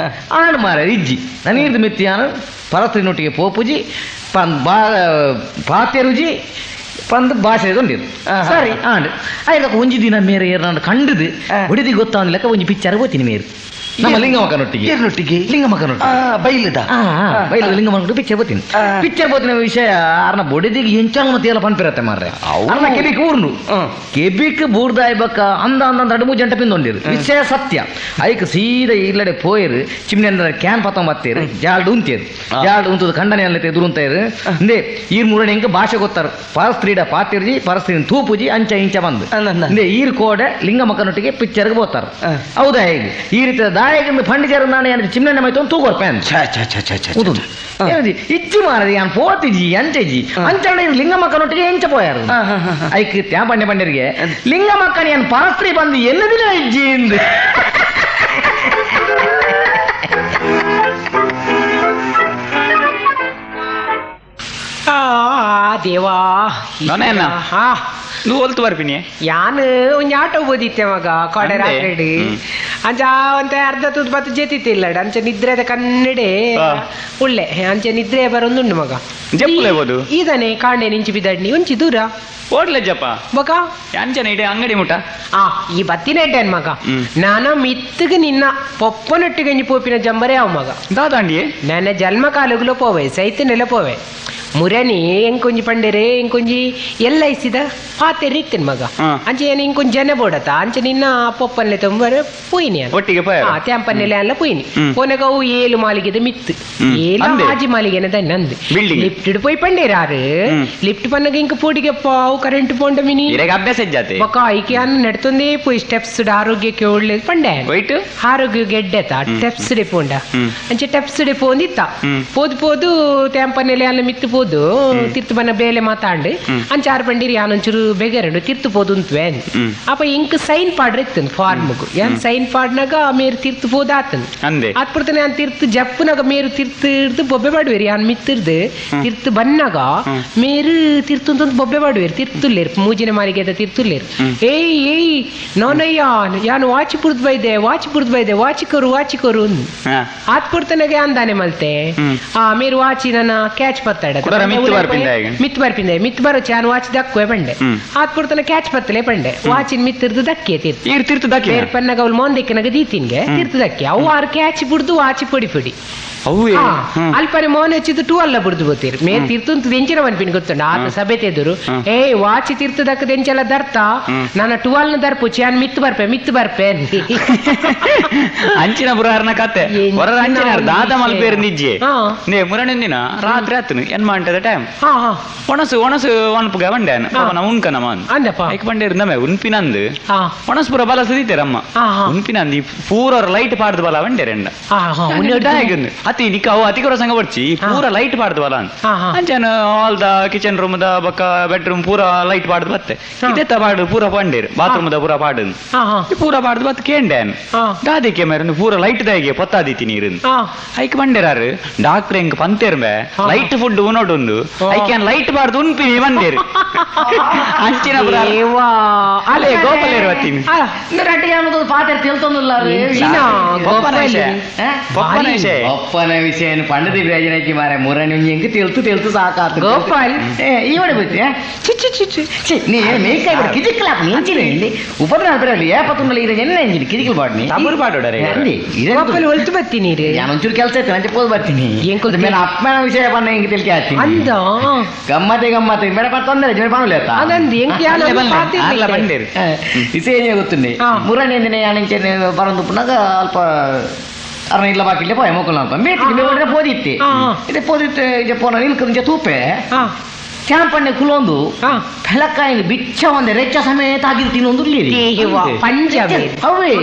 ಆಂಡ್ ಮಾರ ಇಜ್ಜಿ ನನೀರ್ದು ಮಿತ್ತಿಯಾನು ಪರಸ್ತ್ರೀನೊಟ್ಟಿಗೆ ಪೋಪುಜಿ ಪಾತೆರುಜಿ ಪಂದ್ ಭಾಷೆ ತೊಂದಿರು ಸರಿ ಆಂಡ್ ಆಯ್ತು ಒಂಜಿ ದಿನ ಮೇರೆ ಏರ್ನಾಡು ಕಂಡದು ಹೊಡಿದಿ ಗೊತ್ತಾದ ಲೆಕ್ಕ ಒಂಜಿ ಪಿಕ್ಚರ್ ಹೋಗ್ತೀನಿ ಮೇರೆ ನಮ್ಮ ಲಿಂಗಮಕ್ಕನೊಟ್ಟಿಗೆ ಬೈಲದ ಬೈಲದ ಲಿಂಗಮಕ್ಕನೊಟ್ಟಿಗೆ ಪಿಕ್ಚರ್ ಹೋಗ್ತೀನಿ ಪಿಕ್ಚರ್ ಹೋಗ್ತಿನ ವಿಷಯ ಅರ್ನ ಬೊಡಿದಿಗೆ ಹೆಂಚಾಲ ಮತ್ತೆ ಎಲ್ಲ ಪನ್ಪಿರತ್ತೆ ಮಾರ್ರೆ ಅರ್ನ ಕೆಬಿಕ್ ಊರ್ನು ಕೆಬಿಕ್ ಬೂರ್ದಾಯ್ಬಕ್ಕ ಅಂದ 2-3 ಜಂಟ ಪಿಂದೊಂದಿರು ವಿಷಯ ಸತ್ಯ ಐಕ್ ಸೀದಾ ಇಲ್ಲಡೆ ಪೋಯರು ಚಿಮ್ನೆ ಕ್ಯಾನ್ ಪತ್ತ ಬತ್ತೇರು ಜಾಲ್ಡು ಉಂತೇರು ಜಾಲ್ಡು ಉಂತದ ಖಂಡನೆ ಎಲ್ಲ ಎದುರು ಉಂತಾಯಿರು ಹಿಂದೆ ಈರ್ ಮೂರನೇ ಹೆಂಗೆ ಭಾಷೆ ಗೊತ್ತಾರು ಪರಸ್ತ್ರೀಡ ಪಾತಿರ್ಜಿ ಪರಸ್ತ್ರೀನ ತೂಪುಜಿ ಅಂಚ ಇಂಚ ಬಂದು ಹಿಂದೆ ಈರ್ ಕೋಡೆ ಲಿಂಗಮಕ್ಕನೊಟ್ಟಿಗೆ ಪಿಕ್ಚರ್ಗೆ ಹೋಗ್ತಾರೆ ಹೌದಾ ಹೇಗೆ ಈ ರೀತಿ ದಾಯಗಿಂದ ಪಂಡಿಜರು ನಾನು ಏನು ಚಿಮ್ನೆ ಮೈತು ಅಂತ ತೂಗೋರ್ ಪ್ಯಾನ್ ಇಜ್ಜಿ ಮಾರದಿ ನಾನು ಪೋತಿಜಿ ಅಂಚೆಜಿ ಅಂಚಣ್ಣ ಲಿಂಗಮಕ್ಕನೊಟ್ಟಿಗೆ ಹೆಂಚ ಪೋಯಾರು ಐಕ್ ತ್ಯಾ ಪಂಡ್ಯರಿಗೆ ಲಿಂಗಮಕ್ಕನ ಏನು ಪರಸ್ತ್ರೀ ಬಂದು ಎಲ್ಲದಿನ ಇಜ್ಜಿ ಎಂದು ದೇವಾ ನೀವು ಹೊಲ್ತು ಬರ್ತೀನಿ ಯಾನು ಒಂಜಿ ಆಟೋ ಬೋದಿತ್ತೆ ಮಗ ಕೊಡೆ ರಾತ್ರಿ ಅಂಚ ಒಂತ ಅರ್ಧ ತೂತ್ ಬತ್ತು ಜೆತಿತ್ತಿಲ್ಲಡ ಅಂಚೆ ನಿದ್ರೆದ ಕನ್ನಡೆ ಉಳ್ಳೆ ಅಂಚೆ ನಿದ್ರೆ ಬರೊಂದುಂಡು ಮಗ ಜಪ್ಪುಲೇಬೋದು ಈದನೆ ಕಾಂಡೆ ನಿಂಚಿ ಬಿದ್ದಡ್ನಿ ಒಂಚಿ ದೂರ ಓಡ್ಲೆಜ್ಜಪ್ಪ ಮಗ ಅಂಚನೆ ಇಡೆ ಅಂಗಡಿ ಮುಟ ಈ ಬತ್ತಿನ ಇಟ್ಟೇನ್ ಮಗ ನಾನ ಮಿತ್ತಿಗೆ ನಿನ್ನ ಪೊಪ್ಪನೊಟ್ಟಿಗೆ ಪೋಪಿನ ಜಂಬರೇ ಅವ್ ಮಗ ದಾದಾಂಡಿ ನನ್ನ ಜನ್ಮ ಕಾಲುಗುlo ಪೋವೆ ಸೈತನೆಲ್ಲ ಪೋವೆ ಮುರನಿ ಎಂಕೊಂಜಿ ಪಂಡೆರೆ ಎಂಕೊಂಜಿ ಎಲ್ಲ ಇಸಿದ ಪಾತೆರಿ ಇತ್ತೇನ್ ಮಗ ಅಂಚೆ ಏನು ಇಂಕೊಂಜಿ ಜನ ಬೋಡತ ಅಂಚೆ ನಿನ್ನ ಪೊಪ್ಪನ್ಲೆ ತೊಂಬರ ಪೋಯಿನಿ ಒಟ್ಟಿಗೆ ತ್ಯಾಂಪನ್ನೆಲೆ ಎಲ್ಲ ಪೋಯಿನಿ ಪೋನಗ ಅವು 7 ಮಾಲಿಗೆದ ಮಿತ್ತು 7 ಆಜಿ ಮಾಲಿಗೆನ ನಂದು ಲಿಫ್ಟ್ ಪೋಯಿ ಪಂಡೇರಾರು ಲಿಫ್ಟ್ ಪನ್ನಗ ಇಂಕ ಪೋಟಿಗೆ ಪಾವು ಕರೆಂಟ್ ಪೋಂಡ ಮಿನಿ ಅಭ್ಯಾಸ ಇಜ್ಜಾತೆ ಬಕ ಐಕೆ ಅನ್ನ ನಡ್ತೊಂದೇ ಪೋಯಿ ಸ್ಟೆಪ್ಸ್ ಆರೋಗ್ಯಕ್ಕೆ ಒಳ್ಳೆ ಪಂಡೆ ಆರೋಗ್ಯ ಗೆಡ್ಡೆತ ಸ್ಟೆಪ್ಸ್ ಡೆ ಪೋಂಡ ಅಂಚೆ ಸ್ಟೆಪ್ಸ್ ಡೆ ಪೋಂದಿತ್ತ ಪೋದು ತ್ಯಾಂಪನ್ನೆಲೆ ಎಲ್ಲ ಮಿತ್ತು ಪೋದು ತಿರ್ತು ಬನ್ನ ಬೇಲೆ ಮಾತಾಂಡು ಅಂಚಾರು ಪಂಡಿರಿ ಯಾನೊಂಚೂರು ಬೆಗರಡು ತಿರ್ತು ಪೋದು ಉಂತ್ವೆ ಅಪ್ಪ ಇಂಕ್ ಸೈನ್ ಪಾಡ್ರ ಇತ್ತನ್ ಫಾರ್ಮ್ಗು ಯಾನ್ ಸೈನ್ ಪಾಡ್ನಾಗ ಮೇರು ತಿರ್ತು ಪೋದು ಆತನ್ ಆತ್ಪಡ್ತಾನೆ ಯಾನ್ ತಿರ್ತು ಜಪ್ಪನಾಗ ಮೇರು ತಿರ್ತು ಹಿಡ್ದು ಬೊಬ್ಬೆ ಬಾಡುವೇರಿ ಯಾನ್ ಮಿತ್ತಿರ್ದು ತಿರ್ತು ಬನ್ನಾಗ ಮೇರು ತಿರ್ತು ಅಂತ ಬೊಬ್ಬೆ ಬಾಡುವೇರಿ ತಿರ್ತುಲ್ಲೇರು ಮೂಜಿನ ಮಾರಿಗೆ ತಿರ್ತುಲ್ಲೇರು ಏಯ್ ನೋನಯ್ಯ ಯಾನು ವಾಚಿ ಪುರ್ದು ಬೈದೆ ವಾಚಿಕೋರು ಆತ್ಪಡ್ತಾನಾಗ ಯಾನ್ ದಾನೆ ಮಲ್ತೆ ಮೇರು ವಾಚಿ ನನ್ನ ಕ್ಯಾಚ್ ಪತ್ತಾಡ ಮಿತ್ ಬರ್ಪಿಂದೆ ಬರೋ ಚಾನ್ ವಾಚ್ ದಕ್ಕುವೆ ಬಂಡೆ ಆತ್ಪಡ್ತಾನ ಕ್ಯಾಚ್ ಪತ್ತಲೆ ಬಂಡೆ ವಾಚಿನ ಮಿತ್ತಿರ್ದು ದಕ್ಕೆ ತೀರ್ತು ಪನ್ನಗ ಅವ್ಳು ಮೊಂದೆಕ್ಕನಾಗ ದೀತಿನ್ಗೆ ತಿರ್ತು ದಕ್ಕೆ ಅವು 6 ಕ್ಯಾಚ್ ಬಿಡ್ದು ವಾಚಿ ಪುಡಿ ಅಲ್ಪನೆ ಮೋನ್ ಹೆಚ್ಚಿದ್ದು 2 ಅಲ್ಲ ಬಿಡ್ದು ಗೊತ್ತೀರಿ ತಿರ್ತಿರು ಮೇರ್ ತಿರ್ತುಂತ ದೆಂಚಿನ ಮನ್ಪಿನ ಗೊತ್ತುಂಡ ಆತ ಸಭೆ ತೆದುರು ಏ ವಾಚಿ ತಿರ್ತದಕ್ಕ ದೆಂಚಲ ದರ್ತ ನನ್ನ ಟುವಾಲ್ನ ದರ್ಪು ಚಾನ್ ಮಿತ್ತು ಬರ್ಪೆ ಅಂಚಿನ ಬುರಾರ್ನ ಕತೆ ಹೊರ ಅಂಚಿನ ದಾದ ಮಲ್ಪೇರು ನಿಜ್ಜೆ ನೇ ಮುರಣಿನ ದಿನ ರಾತ್ರಿ ಆತನು ಏನ್ ಮಾಡ್ತದ ಟೈಮ್ ಒಣಸು ಒಣಪುಗ ಬಂಡ್ಯಾನ ಅವನ ಉಣ್ಕನ ಮಾನ್ ಅಂದಪ್ಪ ಐಕ್ ಬಂಡೆ ಇರ್ದಮೆ ಉನ್ಪಿನಂದು ಒಣಸ್ಪುರ ಬಲ ಸುದೀತೆರಮ್ಮ ಉನ್ಪಿನಂದು ಪೂರ ಲೈಟ್ ಪಾಡ್ದು ಬಲ ಬಂಡೆ ರೆಂಡ ಅತಿ ನಿಕ್ಕ ಅವು ಅತಿ ಕೊರ ಸಂಗ ಬರ್ಚಿ ಪೂರ ಲೈಟ್ ಪಾಡ್ದು ಬಲ ಅಂಚನ ಹಾಲ್ ದ ಕಿಚನ್ ರೂಮ್ ದ ಬಕ್ಕ ಬೆಡ್ರೂಮ್ ಪೂರ ಲೈಟ್ ಪಾಡ್ದು ಬತ್ತೆ ಇದೆತ್ತ ಪಾಡು ಪೂರ ಪಂಡೇರು ಬಾತ್ರೂಮ್ ದ ಪೂರ ಪಾಡು ಪೂರ ಪಾಡ್ದು ಬತ್ ಕೇಂಡೇನ್ ದಾದಿಕ್ಕೆ ಮೇರೆ ಪೂರ ಲೈಟ್ ದಾಗೆ ಪೊತ್ತಾದಿತಿ ನೀರು ಐಕ್ ಬಂಡೇರಾರು ಡಾಕ್ಟರ್ ಎಂಕ್ ಪಂತೇರ್ಮೆ ಲೈಟ್ ಫುಡ್ ಉನೋಡುಂಡು ಐಕ್ಯಾನ್ ಲೈಟ್ ಪಾಡ್ದು ಉನ್ಪಿನಿ ಬಂಡೇರು ಅಂಚಿನ ಬುರ ಅಲೆ ಗೋಪಾಲೇರು ಅತ್ತಿನಿ ಪಾತ್ರ ತಿಳ್ತೊಂದುಲ್ಲಾರು ಒಪ್ಪನ ವಿಷಯ ಪಂಡದಿ ಬೇಜನಕ್ಕೆ ಮಾರ ಮುರಣಿ ಎಂಕ್ ತಿಳ್ತು ಸಾಕಾತು ಗೋಪಾಲ್ ಈವಡೆ ಬಿಟ್ಟು ನೀ ಮೇಕೈ ಕಿಜಿಕ್ಲಾಪ್ ನಿಂಚಿನ ಉಪದ್ರ ಅದರಲ್ಲಿ ಏಪತ್ತೊಂದಲ್ಲ ಇದು ಎನ್ನ ಎಂಜಿನ ಕಿಜಿಕಲ್ ಬಾಡ್ನಿ ತಬುರು ಪಾಡೋಡರೆ ಗೋಪಾಲ್ ಹೊಲ್ತು ಬರ್ತೀನಿ ರೀ ಒಂಚೂರು ಕೆಲಸ ಐತೆ ನಂಚೆ ಪೋದ್ ಬರ್ತೀನಿ ಮೇಲೆ ಅಪ್ಪನ ವಿಷಯ ಬಣ್ಣ ಹೆಂಗೆ ತಿಳ್ಕೆ ಹಾಕ್ತೀನಿ ಅಂದ ಗಮ್ಮತ್ತೆ ಬೇಡ ತೊಂದರೆ ಜನ ಬಾಣಲೆ ಅದಂದು ಎಂಕ್ ಬಂಡೇರು ವಿಷಯ ಗೊತ್ತುಂಡಿ ಮುರಣಿ ದಿನ ಯಾಣಿಂಚೆ ಬರಂದು ಪುನಃ ಅಲ್ಪ ಅರ್ನ ಇಲ್ಲ ಬಾಕಿಲ್ಲ ಪೋಯ ಮೊಕ್ಕಲು ಅಲ್ಪ ಮೇಟಿಗೆ ಪೋದಿತ್ತೆ ಇದೆ ಪೋದಿತ್ತೆ ಇದು ಪೋನ ನಿಲ್ಕಂಚೆ ತೂಪೆ ಕ್ಯಾಂಪಣ್ಣೆ ಕುಲೊಂದು ಬೆಳಕಾಯಿ ಬಿಚ್ಚ ಒಂದೆ ರೆಚ್ಚ ಸಮೇತ ಆಗಿರ್ತೀನಿ ಒಂದು ಪಂಜಾಬ್ ಅವೇ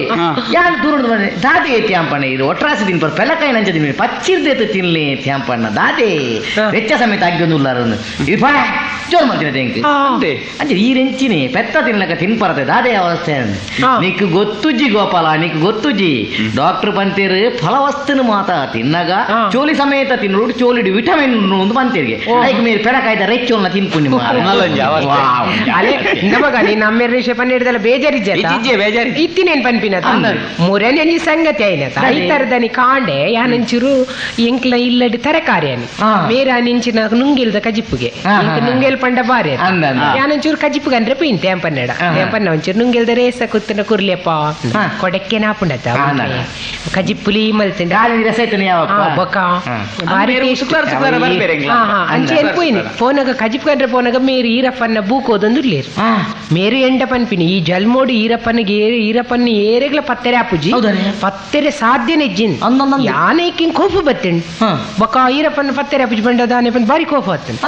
ಯಾರು ದೂರ ಬಂದೆ ದಾದೆ ತ್ಯಾಂಪಣ್ಣ ಇದು ಒಟ್ರಾಸಿ ದಿನ ಪರ್ ಬೆಳಕಾಯಿ ನಂಚ ದಿನ ಪಚ್ಚಿರ್ದೇತ ತಿನ್ಲಿ ತ್ಯಾಂಪಣ್ಣ ದಾದೆ ರೆಚ್ಚ ಸಮೇತ ಆಗಿದ್ದು ಉಲ್ಲಾರನ್ನು ಇದು ಪಣ ಜೋರ್ ಮಾಡ್ತೀನಿ ಅಂಚೆ ಈ ರೆಂಚಿನಿ ಪೆತ್ತ ತಿನ್ಲಕ್ಕ ತಿನ್ಪರತೆ ದಾದೆ ಅವಸ್ಥೆ ನೀಕು ಗೊತ್ತುಜ್ಜಿ ಗೋಪಾಲ ನೀಕು ಗೊತ್ತುಜ್ಜಿ ಡಾಕ್ಟರ್ ಪಂತೇರು ಫಲವಸ್ತನು ಮಾತ ತಿನ್ನಗ ಚೋಲಿ ಸಮೇತ ತಿನ್ನೋಡು ಚೋಲಿಡು ವಿಟಮಿನ್ ಒಂದು ಪಂತೇರಿಗೆ ಐಕ್ ಮೇಲೆ ಪೆಡಕಾಯ್ದ ರೆಚ್ಚ ತಿನ್ಪುಣ್ಯ ಅಲೆ ನಮಗ ನೀ ನಮ್ಮ ರೇಷೆ ಪನ್ನ ಹಿಡ್ದಲ್ಲ ಬೇಜಾರಿ ಇತ್ತಿನೇನ್ ಪನ್ಪಿನ ಮುರನೆ ಸಂಗತಿ ಆಯ್ನತ ಈ ತರದನಿ ಕಾಂಡೆ ಯಾನಂಚೂರು ಎಂಕ್ಲ ಇಲ್ಲಡಿ ತರಕಾರಿ అని ಬೇರೆ ನಿಂಚಿನ ನುಂಗಿಲ್ದ ಕಜಿಪ್ಪುಗೆ ನುಂಗೆಲ್ ಪಂಡ ಬಾರಿ ಯಾನಂಚೂರು ಕಜಿಪ್ಪುಗೆ ಅಂದ್ರೆ ಪೀನ್ ತೇಂಪನ್ನ ಒಂಚೂರು ನುಂಗೆಲ್ದ ರೇಸ ಕುತ್ತನ ಕುರ್ಲಿಯಪ್ಪ ಕೊಡಕ್ಕೆ ನಾಪುಂಡತ ಕಜಿಪ್ಪುಲಿ ಮಲ್ತಿಂಡ ಬೊಕ್ಕ ಬಾರಿ ಅಂಚೆ ಎಲ್ಪೋಯ್ನಿ ಫೋನಾಗ ಕಜಿಪ್ಕಂಡ್ರೆ ಪೋನಾಗ ಮೇರು ಈರಪ್ಪನ್ನ ಬೂಕೋದೊಂದು ಲೇರು ಮೇರು ಎಂಡ ಪನ್ಪಿನಿ ಈ ಜಲ್ಮೋಡು ಈರಪ್ಪನ್ನ ಏರೆಗ್ಲ ಪತ್ತೆರೆ ಆಪುಜಿ ಪತ್ತೆರೆ ಸಾಧ್ಯನೆ ಇಜ್ಜಿನ್ ಯಾನೇಕಿಂಗ್ ಕೋಪ ಬತ್ತೇಣ್ ಬೊಕ್ಕ ಈರಪ್ಪನ್ನ ಪತ್ತೆರೆ ಆಪುಜಿ ಬಂಡ ದಾನೆ ಪನ್ ಬಾರಿ ಕೋಪ ಬತ್ತೇಣ್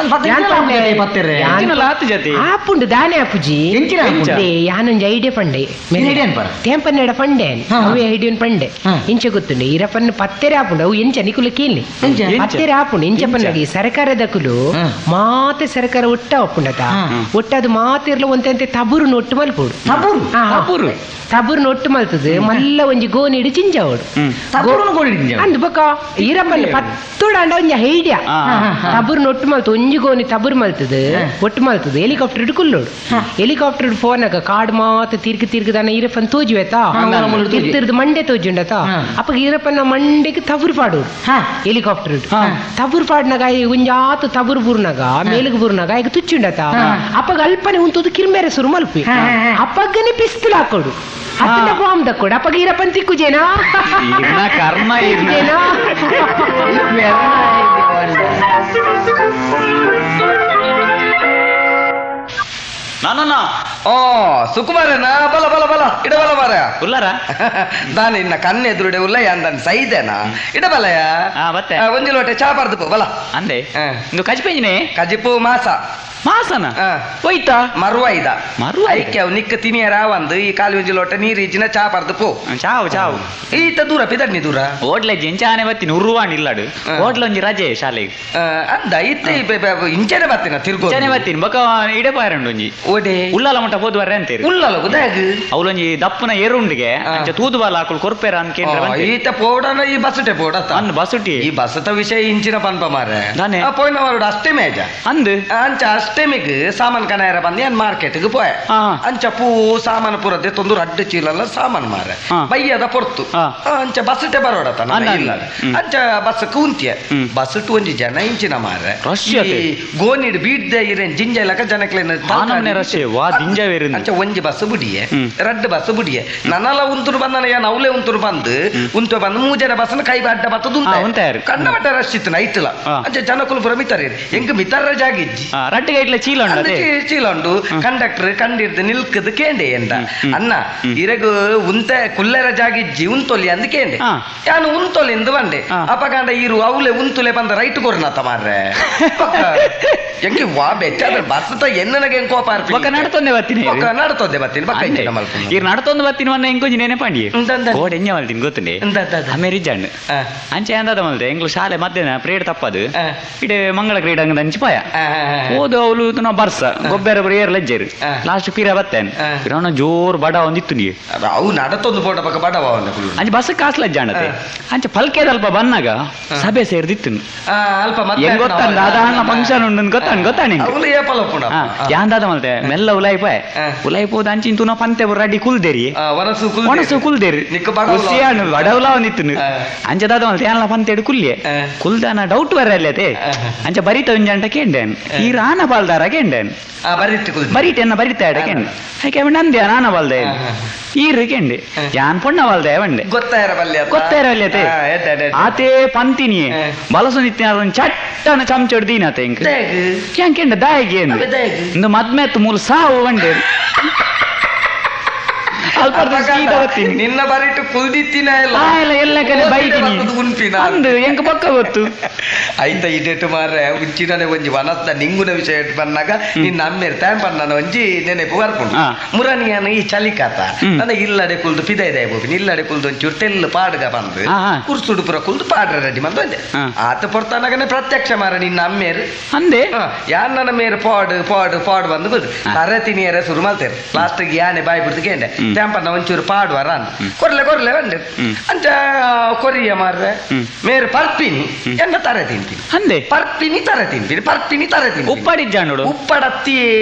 ಆಪುಂಡು ದಾನೆ ಆಪುಜಿ ಯಾನೊಂಜ ಐಡಿಯಾ ಪಂಡೆ ತೇಂಪನ್ನೆಡ ಪಂಡೆ ಅವೇ ಐಡಿಯನ್ ಪಂಡೆ ಇಂಚೆ ಗೊತ್ತುಂಡೆ ಈರಪ್ಪನ್ನ ಪತ್ತೆರೆ ಆಪುಂಡು ಅವು ಎಂಚ ನಿಕುಲ ಕೇಳಿ ಪತ್ತೆರೆ ಆಪುಂಡು ಇಂಚ ಪನ್ನಡಿ ಸರ್ಕಾರದ ಕುಲು ಮಾತೆ ಸರ್ಕಾರ ಒಟ್ಟ ಒಪ್ಪುಂಡತ ಒಟ್ಟದು ಮಾತಿರ್ಲ ಒಂತೆ ತಬುರು ನೊಟ್ಟು ಮಲ್ಪೋಡು ತಬುರು ನೊಟ್ಟು ಮಲ್ತದು ಮಲ್ಲ ಒಂಜಿ ಗೋನಿಡು ಚಿಂಜಾವಡು ಅಂದು ಬೊಕ ಈರಪ್ಪನ ಪತ್ತೋಡ ಒಂಜ ಐಡಿಯಾ ತಬುರು ನೊಟ್ಟು ಮಲ್ತು ಒಂಜಿ ಗೋನಿ ತಬುರು ಮಲ್ತದು ಒಟ್ಟು ಮಲ್ತದು ಹೆಲಿಕಾಪ್ಟರ್ ಇಡು ಕುಲ್ಲೋಡು ಹೆಲಿಕಾಪ್ಟರ್ ಫೋನಾಗ ಕಾಡು ಮಾತ ತಿರ್ಗಿ ದನ ಈರಪ್ಪನ ತೋಜುವೇತಾ ತಿರ್ದು ಮಂಡೆ ತೋಜುಂಡತ ಅಪ್ಪ ಈರಪ್ಪನ ಮಂಡೆಗೆ ತಬುರು ಪಾಡೋಡು ಹೆಲಿಕಾಪ್ಟರ್ ಇಡು ತಬುರು ಪಾಡ್ನಾಗ ಒಂಜಾತು ತಬುರು ಬುರ್ನಾಗ ಮೇಲುಗ ಬುರ್ನಾಗ ಈಗ ತುಚ್ಚುಂಡತ ಅಪ್ಪಗ ಅಲ್ಪನೆ ಉಂತದು ಕಿರ್ಮೇರೆ ಸುರು ಮಲ್ಪಿ ಅಪ್ಪಗನೆ ಪಿಸ್ತೂಲ್ ಹಾಕೋಡು ಅಪ್ಪನ ಬಾಂಬ್ ದಕ್ಕೋಡು ಅಪ್ಪಗ ಈರಪ್ಪನ್ ತಿಕ್ಕುಜೇನಾ ಕರ್ಮ ನಾನನ್ನ ಓ ಸುಕುಮಾರನ ಬಲ ಬಲ ಬಲ ಇಡಬಲ ಮಾರ ಉಲ್ಲಾರ ನಾನು ಇನ್ನ ಕಣ್ಣು ಎದುರುಡೆ ಉಲ್ಲ ಅಂದನ್ ಸೈದೇನಾ ಇಡಬಲಯ ಮತ್ತೆ ಒಂಜಿ ಲೋಟೆ ಚಾ ಬರ್ದು ಬಲ ಅಂದೆ ಇಂದು ಕಜಿಪೇಂಜಿನೇ ಕಜಿಪು ಮಾಸನ ಹೋಯ್ತಾ ಮರುವೈದ ಐಕ್ಯ ನಿಕ್ಕ ತಿನಿಯರ ಒಂದು ಈ ಕಾಲು ಒಂಜಿ ಲೋಟ ನೀರು ಇಜ್ಜಿನ ಚಾ ಬರ್ದು ಪೋ ಚಾವು ಈತ ದೂರ ಪಿದಡ್ನಿ ದೂರ ಹೋಟ್ಲೆ ಜೆಂಚಾನೆ ಬತ್ತೀನಿ ಉರ್ರುವಾಣಿ ಇಲ್ಲಾಡು ಹೋಟ್ಲ ಒಂಜಿ ರಜೆ ಶಾಲೆಗೆ ಅಂದ ಇತ್ತ ಇಂಚನೆ ಬರ್ತೀನ ತಿರ್ಗೋ ಬತ್ತೀನಿ ಬೊಕ ಇಡೆ ಪಾರಂಡು ಒಂಜಿ ಓಡೆ ಉಳ್ಳಾಲ ಮಟ್ಟ ಹೋದ್ ಬರ್ರೆ ಅಂತೇರಿ ಉಳ್ಳಾಲ ಗುದಾಗ ಅವಳೊಂಜಿ ದಪ್ಪನ ಏರುಂಡಿಗೆ ತೂದು ಬಾಲ ಹಾಕೊಂಡು ಕೊರ್ಪೇರ ಅಂತ ಕೇಂದ್ರ ಈತ ಪೋಡನ ಈ ಬಸ್ಸುಟೆ ಪೋಡ ಅಂದ್ ಬಸುಟಿ ಈ ಬಸತ ವಿಷಯ ಇಂಚಿನ ಪನ್ಪ ಮಾರೆ ದಾನೆ ಪೋಯ್ನ ವಾರುಡು ಅಷ್ಟೇ ಮೇಜ ಅಂದ್ ಅಂಚ ಅಷ್ಟೇಮಿಗ್ ಸಾಮಾನ್ ಕನಾಯರ ಬಂದು ಏನ್ ಮಾರ್ಕೆಟ್ಗೆ ಪೋಯ ಅಂಚ ಪೂ ಸಾಮಾನು ಪುರದೆ ತೊಂದು ಅಡ್ಡ ಚೀಲಲ್ಲ ಸಾಮಾನು ಮಾರೆ ಬಯ್ಯದ ಪೊರ್ತು ಅಂಚ ಬಸ್ಸಟೆ ಬರೋಡತ ಇಲ್ಲ ಅಂಚ ಬಸ್ ಕೂಂತ್ಯ ಬಸ್ಸಟ್ಟು ಒಂಜಿ ಜನ ಇಂಚಿನ ಮಾರೆ ಗೋನಿಡ್ ಬೀಡ್ದೆ ಇರೇನ್ ಜಿಂಜ ಲಕ ಜನಕ್ಲೇನ ರಶೆ ವಾ ದಿಂಜ ಬೇರೆ ಅಂಚ ಒಂಜಿ ಬಸ್ ಬುಡಿಯೆ 2 ಬಸ್ ಬುಡಿಯೆ ನನ್ನಲ ಉಂತುರು ಬಂದನ ಯಾನ ಅವಲೆ ಉಂತುರು ಬಂದು ಮೂಜನ ಬಸ್ನ ಕೈ ಅಡ್ಡ ಬತ್ತದು ಕಣ್ಣ ಬಟ್ಟ ರಶ್ ಇತ್ತು ನೈಟ್ಲ ಅಂಚೆ ಜನಕುಲು ಪುರ ಮಿತ್ತರಿ ಎಂಕ ಮಿತರ ಜಾಗಿಜ್ಜಿ ರಟ್ಟಿಗೆ ಇಟ್ಲ ಚೀಲ ಉಂಡು ಕಂಡಕ್ಟರ್ ಕಂಡಿರ್ದು ನಿಲ್ಕದು ಕೇಂಡೆ ಎಂದ ಅನ್ನ ಇರಗು ಉಂತೆ ಕುಲ್ಲೆರ ಜಾಗಿಜ್ಜಿ ಉಂತೊಲಿ ಅಂದ್ ಕೇಂಡೆ ಯಾನು ಉಂತೊಲಿಂದು ಬಂಡೆ ಅಪಗಾಂಡ ಇರು ಅವಲೆ ಉಂತುಲೆ ಬಂದ ರೈಟ್ ಕೊರ್ನಾತ ಮಾರ್ರೆ ಎಂಕಿ ವಾ ಬೆಚ್ಚಾದ್ರೆ ಬಸ್ ಎನ್ನನಗೆ ಕೋಪ ನಡ್ತೊಂದೆ ಬರ್ತೀನಿ ನಡ್ತೊಂದೆ ಬರ್ತೀನಿ ನಡ್ತೊಂದು ಬರ್ತೀನಿ ಮೊನ್ನೆ ಎಂಕೊಂಜಿ ನೆನೆ ಪಾಂಡಿ ಕೋಡ್ ಎಂಜ ಮಾಡ್ತೀನಿ ಗೊತ್ತುಂಡೆ ಅಮೇರಿಜಾಂಡ್ ಅಂಚೆ ಅಂದದ ಮಲ್ತೆ ಎಂಗ್ಲು ಶಾಲೆ ಮಧ್ಯಾಹ್ನ ಪ್ರೇಡ್ ತಪ್ಪದು ಇಡೆ ಮಂಗಳ ಕ್ರೀಡಾಂಗದ ಅಂಚಿಪಾಯ ಓದು ಅವಳು ನಾವು ಬರ್ಸ ಗೊಬ್ಬರ ಏರ್ ಲಜ್ಜೇರು ಲಾಸ್ಟ್ ಪೀರ ಬತ್ತೇನೆ ಪಿರವಣ ಜೋರ್ ಬಡ ಒಂದಿತ್ತು ನೀ ಅವು ನಡತೊಂದು ಫೋಟೋ ಪಕ್ಕ ಬಡವ ಅಂಚೆ ಬಸ್ ಕಾಸ್ ಲಜ್ಜಾಂಡತೆ ಅಂಚೆ ಫಲ್ಕೇದ ಅಲ್ಪ ಬನ್ನಾಗ ಸಭೆ ಸೇರ್ದಿತ್ತು ಅಲ್ಪ ಹೆಂಗ್ ಗೊತ್ತಂದ ಅದಾಣ ಫಂಕ್ಷನ್ ಉಂಡು ಗೊತ್ತಾಣಿ ಯಾಂದಾದ ಮಲ್ತೆ ಮೆಲ್ಲ ಉಲಾಯ್ಪಾಯ್ ಉಲಾಯ್ಪೋದು ಅಂಚಿನ ತುನ ಪಂತೆ ರೆಡಿ ಕುಲ್ದೇರಿ ಒಣಸು ಕುಲ್ದೇರಿ ಬಡವಲ ಒಂದಿತ್ತು ಅಂಚದಾದ ಮಲ್ತೆ ಯಾನ ಪಂತೆಡು ಕುಲ್ಲೆ ಕುಲ್ದಾನ ಡೌಟ್ ಬರಲ್ಲತೆ ಅಂಚ ಬರಿತ ಒಂಜಂಟ ಕೇಂಡೇನ್ ಈ ರಾನ ಬಾಲ್ದಾರ ಕೇಂಡೇನ್ ಬರೀಟೆನ್ನ ಬರಿತಾ ಕೇಂಡೆ ಯಾಕೆ ನಂದೆ ನಾನ ಬಾಲ್ದೆ ಈರು ಕೇಂಡೆ ಯಾನ್ ಪೊಣ್ಣ ಬಾಲ್ದೆ ಬಂಡೆ ಗೊತ್ತಾಯಿರಲ್ಲತೆ ಆತೆ ಪಂತಿನಿ ಬಲಸು ನಿತ್ಯ ಚಟ್ಟನ ಚಮಚೋಡ್ ದೀನತೆ ಕೇಂಡ ದಾಯಿಗೆ ಇಂದು ಮದ್ಮೆತ್ತು ಮೂಲ ಸಾವು ಬಂಡೆ ನಿನ್ನ ಬರಿಟ್ಟು ಕುಲ್ದಿತ್ತಿನ ಎಲ್ಲ ಕಡೆ ಬೈತೀನಿ ಅಂದು ಎಂಕ ಪಕ್ಕ ಗೊತ್ತು ಆಯ್ತಾ ಇಡೇಟು ಮಾರ್ರೆ ಉಂಚಿನೇ ಒಂಜಿ ವನಸ್ದ ನಿಂಗುನ ವಿಷಯ ಬಂದಾಗ ನಿನ್ನ ಅಮ್ಮೇರು ಟ್ಯಾಂಪ್ ನನ್ನ ಒಂಜಿ ನೆನಪು ಬರ್ಕೊಂಡು ಮುರನಿಯನ ಈ ಚಲಿಕಾತ ನನ್ನ ಇಲ್ಲಡೆ ಕುಲ್ದು ಪಿದೈದೆ ಬೋಪಿನಿ ಇಲ್ಲಡೆ ಕುಲ್ದು ಒಂಚೂರು ತೆಲ್ಲು ಪಾಡ್ಗ ಬಂದು ಕುರ್ಸುಡು ಪುರ ಕುಲ್ದು ಪಾಡ್ರ ರೆಡಿ ಬಂದು ಒಂದೆ ಆತ ಪೊರ್ತಾನಾಗನೆ ಪ್ರತ್ಯಕ್ಷ ಮಾರ ನಿನ್ನ ಅಮ್ಮೇರು ಅಂದೆ ಯಾನ್ ನನ್ನ ಮೇರು ಪಾಡ್ ಬಂದು ಬುದು ತರತಿನಿಯರ ಶುರು ಮಾಡ್ತೇವೆ ಲಾಸ್ಟಿಗೆ ಯಾನೆ ಬಾಯಿ ಬಿಡ್ದು ಕೇಂಡೆ ಟ್ಯಾಂಪನ್ನ ಒಂಚೂರು ಪಾಡುವಾರ ಕೊರ್ಲೆ ಬಂದೆ ಅಂಚ ಕೊರಿಯ ಮಾರ್ರೆ ಮೇರು ಪರ್ಪಿನಿ ಎನ್ನ ತರ ತಿಂತೀನಿ ಅಂದೆ ಪರ್ಪಿನಿ ತರ ತಿಂತೀನಿ ಉಪ್ಪಾಡಿಜ್ಜಾಂಡು ಉಪ್ಪಡತ್ತಿ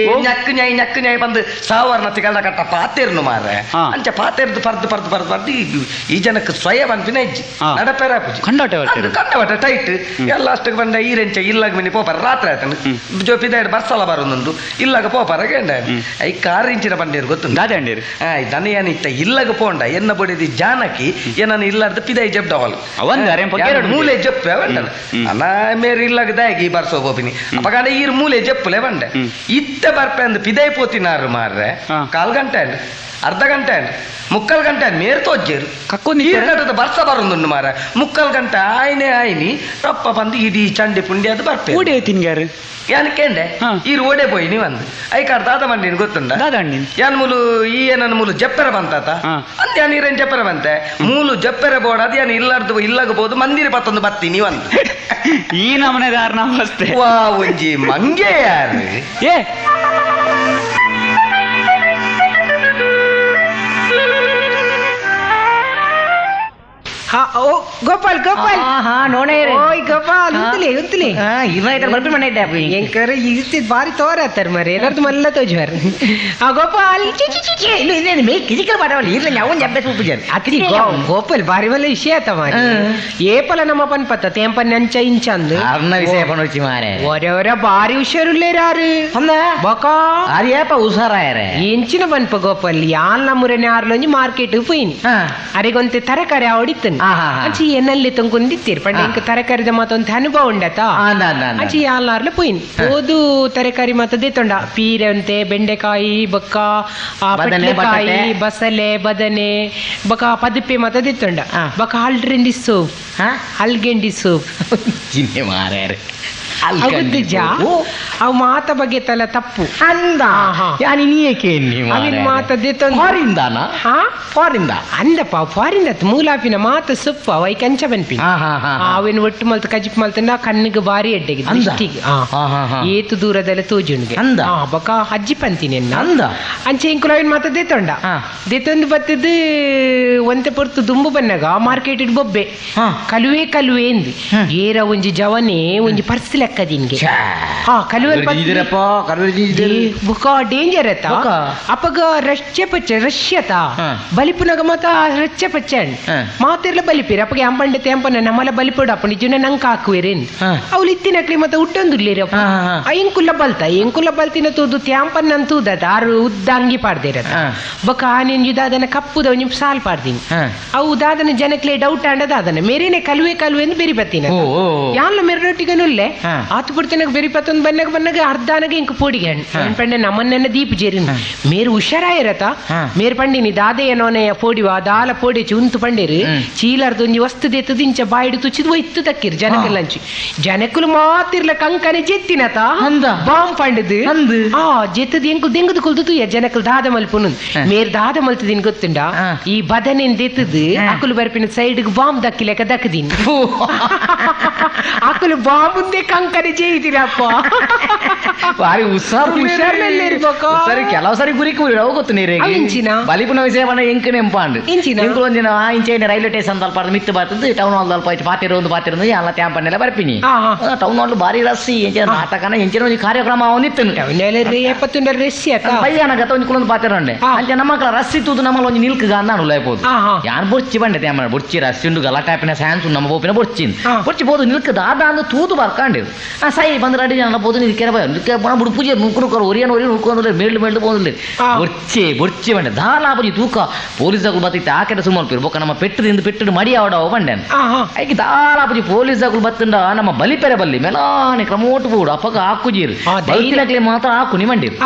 ñಕ್ಕು ನ್ಯಾಯ್ ಬಂದು ಸಾವರ್ಣತಿ ಕಳ್ಳ ಕಟ್ಟ ಪಾತೆರ್ನು ಮಾರ್ರೆ ಅಂಚ ಪಾತೆರ್ದು ಪರ್ದು ಈ ಜನಕ್ಕೆ ಸ್ವಯ ಬಂದಿನ ಇಜ್ಜಿ ನಡಪೇರ ಕಂಡವಟ ಟೈಟ್ ಎಲ್ಲ ಅಷ್ಟಕ್ಕೆ ಬಂದ ಈರೆಂಚ ಇಲ್ಲಾಗ ಮಿನಿ ಪೋಪರ ರಾತ್ರಿ ಆಯ್ತಾನು ಜೋಪಿದಾಡ್ ಬರ್ಸಲ ಬರೋದೊಂದು ಇಲ್ಲಾಗ ಪೋಪರ ಗಂಡ ಐ ಕಾರ್ ಇಂಚಿನ ಬಂಡೇರು ಗೊತ್ತು ದನೆಯನಿತ್ತ ಇಲ್ಲಗ ಪೋಂಡ ಎನ್ನ ಬಡಿದಿ ಜಾನಕಿ ಏನನ್ನು ಇಲ್ಲಾರ್ದ ಪಿದೈ ಜಬ್ಡವಲ್ ಮೂಲೆ ಜಪ್ಪೆ ಅವಂಡ ಅನ್ನ ಮೇರೆ ಇಲ್ಲಾಗ ದಾಗಿ ಬರ್ಸೋ ಬೋಪಿನಿ ಅಪಗಾಡ ಈರ್ ಮೂಲೆ ಜಪ್ಪಲೆ ಬಂಡೆ ಇತ್ತ ಬರ್ಪೆ ಅಂದ್ ಪಿದೈ ಪೋತಿನಾರು ಮಾರ್ರೆ 1/4 ಗಂಟೆ ಅಂಡ್ ಅರ್ಧ ಗಂಟೆ ಅಂಡ್ 3/4 ಗಂಟೆ ಮೇರ್ ತೋಜ್ಜೇರು ಕಕ್ಕೊಂದು ಬರ್ಸ ಬರೋದು ಮಾರ 3/4 ಗಂಟೆ ಆಯ್ನಿ ರಪ್ಪ ಬಂದು ಇಡೀ ಚಂಡಿ ಪುಂಡಿ ಅದು ಬರ್ಪೆ ತಿನ್ಗಾರು ಯಾನ್ ಕೇಂಡೆ ಈರು ಓಡೆ ಪೋಯಿ ನೀವಂದು ಐಕಾರ್ ದಾದ ಮಂಡಿನ ಗೊತ್ತುಂಡ ಯಾನ್ ಮೂಲು ಈ ಏನನ್ನ ಮೂಲು ಜಪ್ಪೆರ ಬಂತಾತ ಅಂತ ಯಾನ್ ಈರೇನ್ ಜಪ್ಪೆರ ಬಂತೆ ಮೂಲು ಜಪ್ಪೆರ ಬೋಡ ಅದು ಯಾನ್ ಇಲ್ಲಾರ್ದು ಇಲ್ಲಾಗಬಹುದು ಮಂದಿರ ಪತ್ತೊಂದು ಬತ್ತಿ ನೀವಂದು ಈ ನಮನೆದಾರ ನಮಸ್ತೆ ವಾ ಒಂಜಿ ಮಂಗೆ ಯಾರು ಏ ಗೋಪಾಲ್ ಓಯ್ ಗೋಪಾಲ್ ಉಂತಲಿ ಬಾರಿ ತೋರತ್ತಾರ ಮರಿ ಎಲ್ಲರದು ಮಲ್ಲ ತೋಜುವಾರ ಗೋಪಾಲ್ ಗೋಪಾಲ್ ಬಾರಿ ಮಲ್ಲ ವಿಷಯ ಆತ ಮಾರಿ ಏಪಲ ನಮ್ಮ ಪನ್ ಪತ್ತ ತೇಂಪನ್ ಅಂಚ ಇಂಚಂದು ಒರವರ ಬಾರಿ ಹುಷಾರುಲ್ಲೇರಾರು ಬೊಕಾ ಹುಷಾರಾಯರೆ ಇಂಚಿನ ಪನ್ಪ ಗೋಪಾಲ್ ಯಾಲ್ ನಮ್ಮೂರನೆ ಆರ್ಲೊಂಜಿ ಮಾರ್ಕೆಟ್ ಪೋಯಿನಿ ಅರಿಗೊಂತೆ ತರಕಾರಿ ಹೊಡಿತನು ಅಚ್ಚಿ ಎನ್ನಲ್ಲಿ ತಂಗೊಂದಿತ್ತೀರಿ ಪಂಡ ಇಂಕ ತರಕಾರಿದ ಮತ್ತೊಂದು ಅನುಭವ ಉಂಡತ ಅಚ್ಚಿ ಯಾಲ್ನಾರ್ಲೆ ಪೋಯಿನ್ ಓದು ತರಕಾರಿ ಮತ್ತದೇ ತೊಂಡ ಪೀರೆ ಅಂತೆ ಬೆಂಡೆಕಾಯಿ ಬೊಕ್ಕ ಪಡ್ಲೆಕಾಯಿ ಬಸಳೆ ಬದನೆ ಬೊಕ್ಕ ಪದಪೆ ಮತ್ತದೇ ತೊಂಡ ಬೊಕ್ಕ ಹಲ್ಗೆಂಡಿ ಸೂಪ್ ಮಾರ್ಯಾರೆ ಅವು ಮಾತ ಬಗ್ಗೆ ತಲ ತಪ್ಪು ಅಂದ ಮಾತದೇ ಅಂದಪ್ಪ ಫಾರಿನ್ ಮೂಲಾಪಿನ ಮಾತ ಸೊಪ್ಪು ಅವೈ ಕಂಚ ಬನ್ಪಿ ಅವಿನ ಒಟ್ಟು ಮಲ್ತ ಕಜಿಪ್ ಮಲ್ತಂಡ ಕಣ್ಣಿಗೆ ಬಾರಿ ಎಡ್ಡೆಗೆ ದೃಷ್ಟಿಗೆ ಏತು ದೂರದಲ್ಲ ತೋಜುಣ್ಗೆ ಬಕ ಅಜ್ಜಿ ಪಂತೀನಿ ಅಂದ ಅಂಚೆ ಇಂಕುಲವಿನ ಮಾತ ದೇತೊಂಡ ದೇತೊಂದು ಬತ್ತದು ಒಂತೆ ಪೊರ್ತು ದುಂಬು ಬನ್ನಗ ಮಾರ್ಕೆಟ್ ಬೊಬ್ಬೆ ಕಲುವೆ ಎಂದು ಏರ ಒಂಜಿ ಜವನೆ ಒಂಜಿ ಪರ್ಸ್ ಲೆಕ್ಕ ದಕ್ಕದಿನ್ಗೆ ಕಲುವಲ್ ಬುಕ್ಕ ಡೇಂಜರ್ ಅತ್ತ ಅಪ್ಪಗ ರಶ್ಯತ ಬಲಿಪುನಗ ಮಾತ ರಶ್ಯಪಚ್ಚನ್ ಮಾತಿರ್ಲ ಬಲಿಪಿರ ಅಪ್ಪಗೆ ಅಂಪಂಡೆ ತೆಂಪನ ನಮ್ಮಲ ಬಲಿಪುಡ ಅಪ್ಪ ನಿಜನ ನಂಗೆ ಹಾಕುವೇರೇನ್ ಅವ್ಲು ಇತ್ತಿನಕ್ಲಿ ಮತ್ತೆ ಉಟ್ಟೊಂದುರ್ಲಿರಪ್ಪ ಎಂಕುಲ ಬಲ್ತಿನ ತೂದು ತ್ಯಾಂಪನ್ ಅಂತೂದ ಆರು ಉದ್ದಂಗಿ ಪಾಡ್ದಿರತ್ತ ಬೊಕ್ಕ ಆನೆನ್ ಯುದಾದನ ಕಪ್ಪುದ ಒಂಜಿ ಸಾಲ್ ಪಾಡ್ದಿನಿ ಅವು ಉದಾದನ ಜನಕ್ಲೆ ಡೌಟ್ ಅಂಡದಾದನ ಮೇರೇನೆ ಕಲುವೆ ಎಂದು ಬೆರಿ ಬತ್ತೀನಿ ಯಾನ್ಲ ಮೆರಟೊಟ್ಟಿಗನುಲ್ಲೆ ಆತು ಬಿಡ್ತೇನೆ ಬೆರಿ ಪತ್ತೊಂದು ಬನ್ನಗ ಅರ್ಧಾನಗ ಇಂಕ ಪೋಡಿಗೆ ಪಂಡೆ ನಮ್ಮನ್ನ ದೀಪ ಜೇರಿನ ಮೇರು ಹುಷಾರಾಯಿರತ ಮೇರ್ ಪಂಡಿನಿ ದಾದೆ ಏನೋನೆಯ ಪೋಡಿವ ದಾಲ ಪೋಡಿಚಿ ಉಂತು ಪಂಡೇರು ಚೀಲರ್ದೊಂಜಿ ವಸ್ತು ದೇತದ ಇಂಚ ಬಾಯಿಡು ತುಚ್ಚಿದ್ ಒಯ್ತು ತಕ್ಕಿರು ಜನಕ್ಕೆಲ್ಲಂಚಿ ಜನಕ್ಕಲು ಮಾತಿರ್ಲ ಕಂಕನೆ ಜೆತ್ತಿನತ ಬಾಂಬ್ ಪಂಡದು ಜೆತ್ತದ ಎಂಕು ದೆಂಗದು ಕುಲ್ದು ತುಯ್ಯ ಜನಕ್ಕಲ್ ದಾದ ಮಲ್ಪುನು ಮೇರ್ ದಾದ ಮಲ್ತದಿನ್ ಗೊತ್ತುಂಡ ಈ ಬದನೆನ್ ದೆತ್ತದು ಅಕುಲು ಬರ್ಪಿನ ಸೈಡ್ಗೆ ಬಾಂಬ್ ದಕ್ಕಿಲೆಕ್ಕ ದಕ್ಕದಿನ್ ಅಕುಲು ಬಾಂಬುಂದೆ ಕಂಕನೆ ಜೇಯ್ದಿರಪ್ಪ ಬಾರಿ ಸರಿ ಕೆಲವು ಸರಿ ಗುರಿ ಗೊತ್ತು ನೀರು ಬಲಿಪುನ ವಿಷಯವನ್ನ ಎಂಕನೆ ಎಂಪಾಂಡು ಎಂಕುಲು ಒಂದಿನ ಇಂಚೆನೆ ರೈಲ್ವೆ ಸ್ಟೇಷನ್ ತಲ್ಪ ಮಿತ್ತು ಬರ್ತದೆ ಟೌನ್ ಹಾಲ್ ತಲ್ಪ ಪಾತಿರೋದು ಎಲ್ಲ ತ್ಯಾಂಪನ್ನೆಲ್ಲ ಬರ್ಪಿನಿ ಟೌನ್ ಹಾಲ್ ಬಾರಿ ರಸ್ಸಿ ನಾಟಕನ ಎಂಚಿನ ಒಂದು ಕಾರ್ಯಕ್ರಮ ಒಂದಿತ್ತು ಪಯ್ಯನ ಗತ ಒಂದು ಕುಲೊಂದು ಪಾತಿರೋಂಡೆ ಅಂಚೆ ನಮ್ಮ ರಸ್ಸಿ ತೂದು ನಮ್ಮಲ್ಲಿ ಒಂದು ನಿಲ್ಕ ಅಂದಾನು ಲೈಪೋದು ಯಾನ್ ಬೊರ್ಚಿ ಬಂಡೆ ತ್ಯಾಂಪನ ಬೊರ್ಚಿ ರಸ್ಸಿ ಉಂಡು ಗಲಾಟಾಪಿನ ಸ್ಯಾನ್ಸ್ ನಮ್ಮ ಬೋಪಿನ ಬೊರ್ಚಿ ಬೋದು ನಿಲ್ಕ ದಾದ ಅಂದು ತೂದು ಬರ್ಕಾಂಡಿರು ಸೈ ಬಂದು ರೆಡಿ ಜನ ಬೋದು ನಿಲ್ಕೆ ಬುಡು ಪೂಜೆ ನುಕ್ಕು ಒರಿಯನ್ ನುಕ್ಕೊಂಡು ಮೇಲ್ಡು ಬೋದಿಲ್ಲ ಬೊರ್ಚಿ ಬಂಡೆ ದಾಲಾಪುಜಿ ತೂಕ ಪೊಲೀಸ್ಗಳು ಬತ್ತಿತ್ತು ಆಕೆಟ ಸುಮ್ಮಲ್ಪಿರು ಬೊಕ್ಕ ನಮ್ಮ ಪೆಟ್ಟು ಮಡಿ ಆವಡವ ಬಂಡೆ ಐಕೆ ದಾಲಾಪುಜಿ ಪೊಲೀಸ್ಗಳು ಬತ್ತಂಡ ನಮ್ಮ ಬಲಿಪೆರೆ ಬಲ್ಲಿ ಮೆಲಾನೆ ಕ್ರಮೋಟು ಪೂಡು ಅಪ್ಪಗ ಹಾಕುಜೀರು ಬೈತಿಲಕ್ಲೆ ಮಾತ್ರ ಹಾಕು ನಿಮಂಡಿರು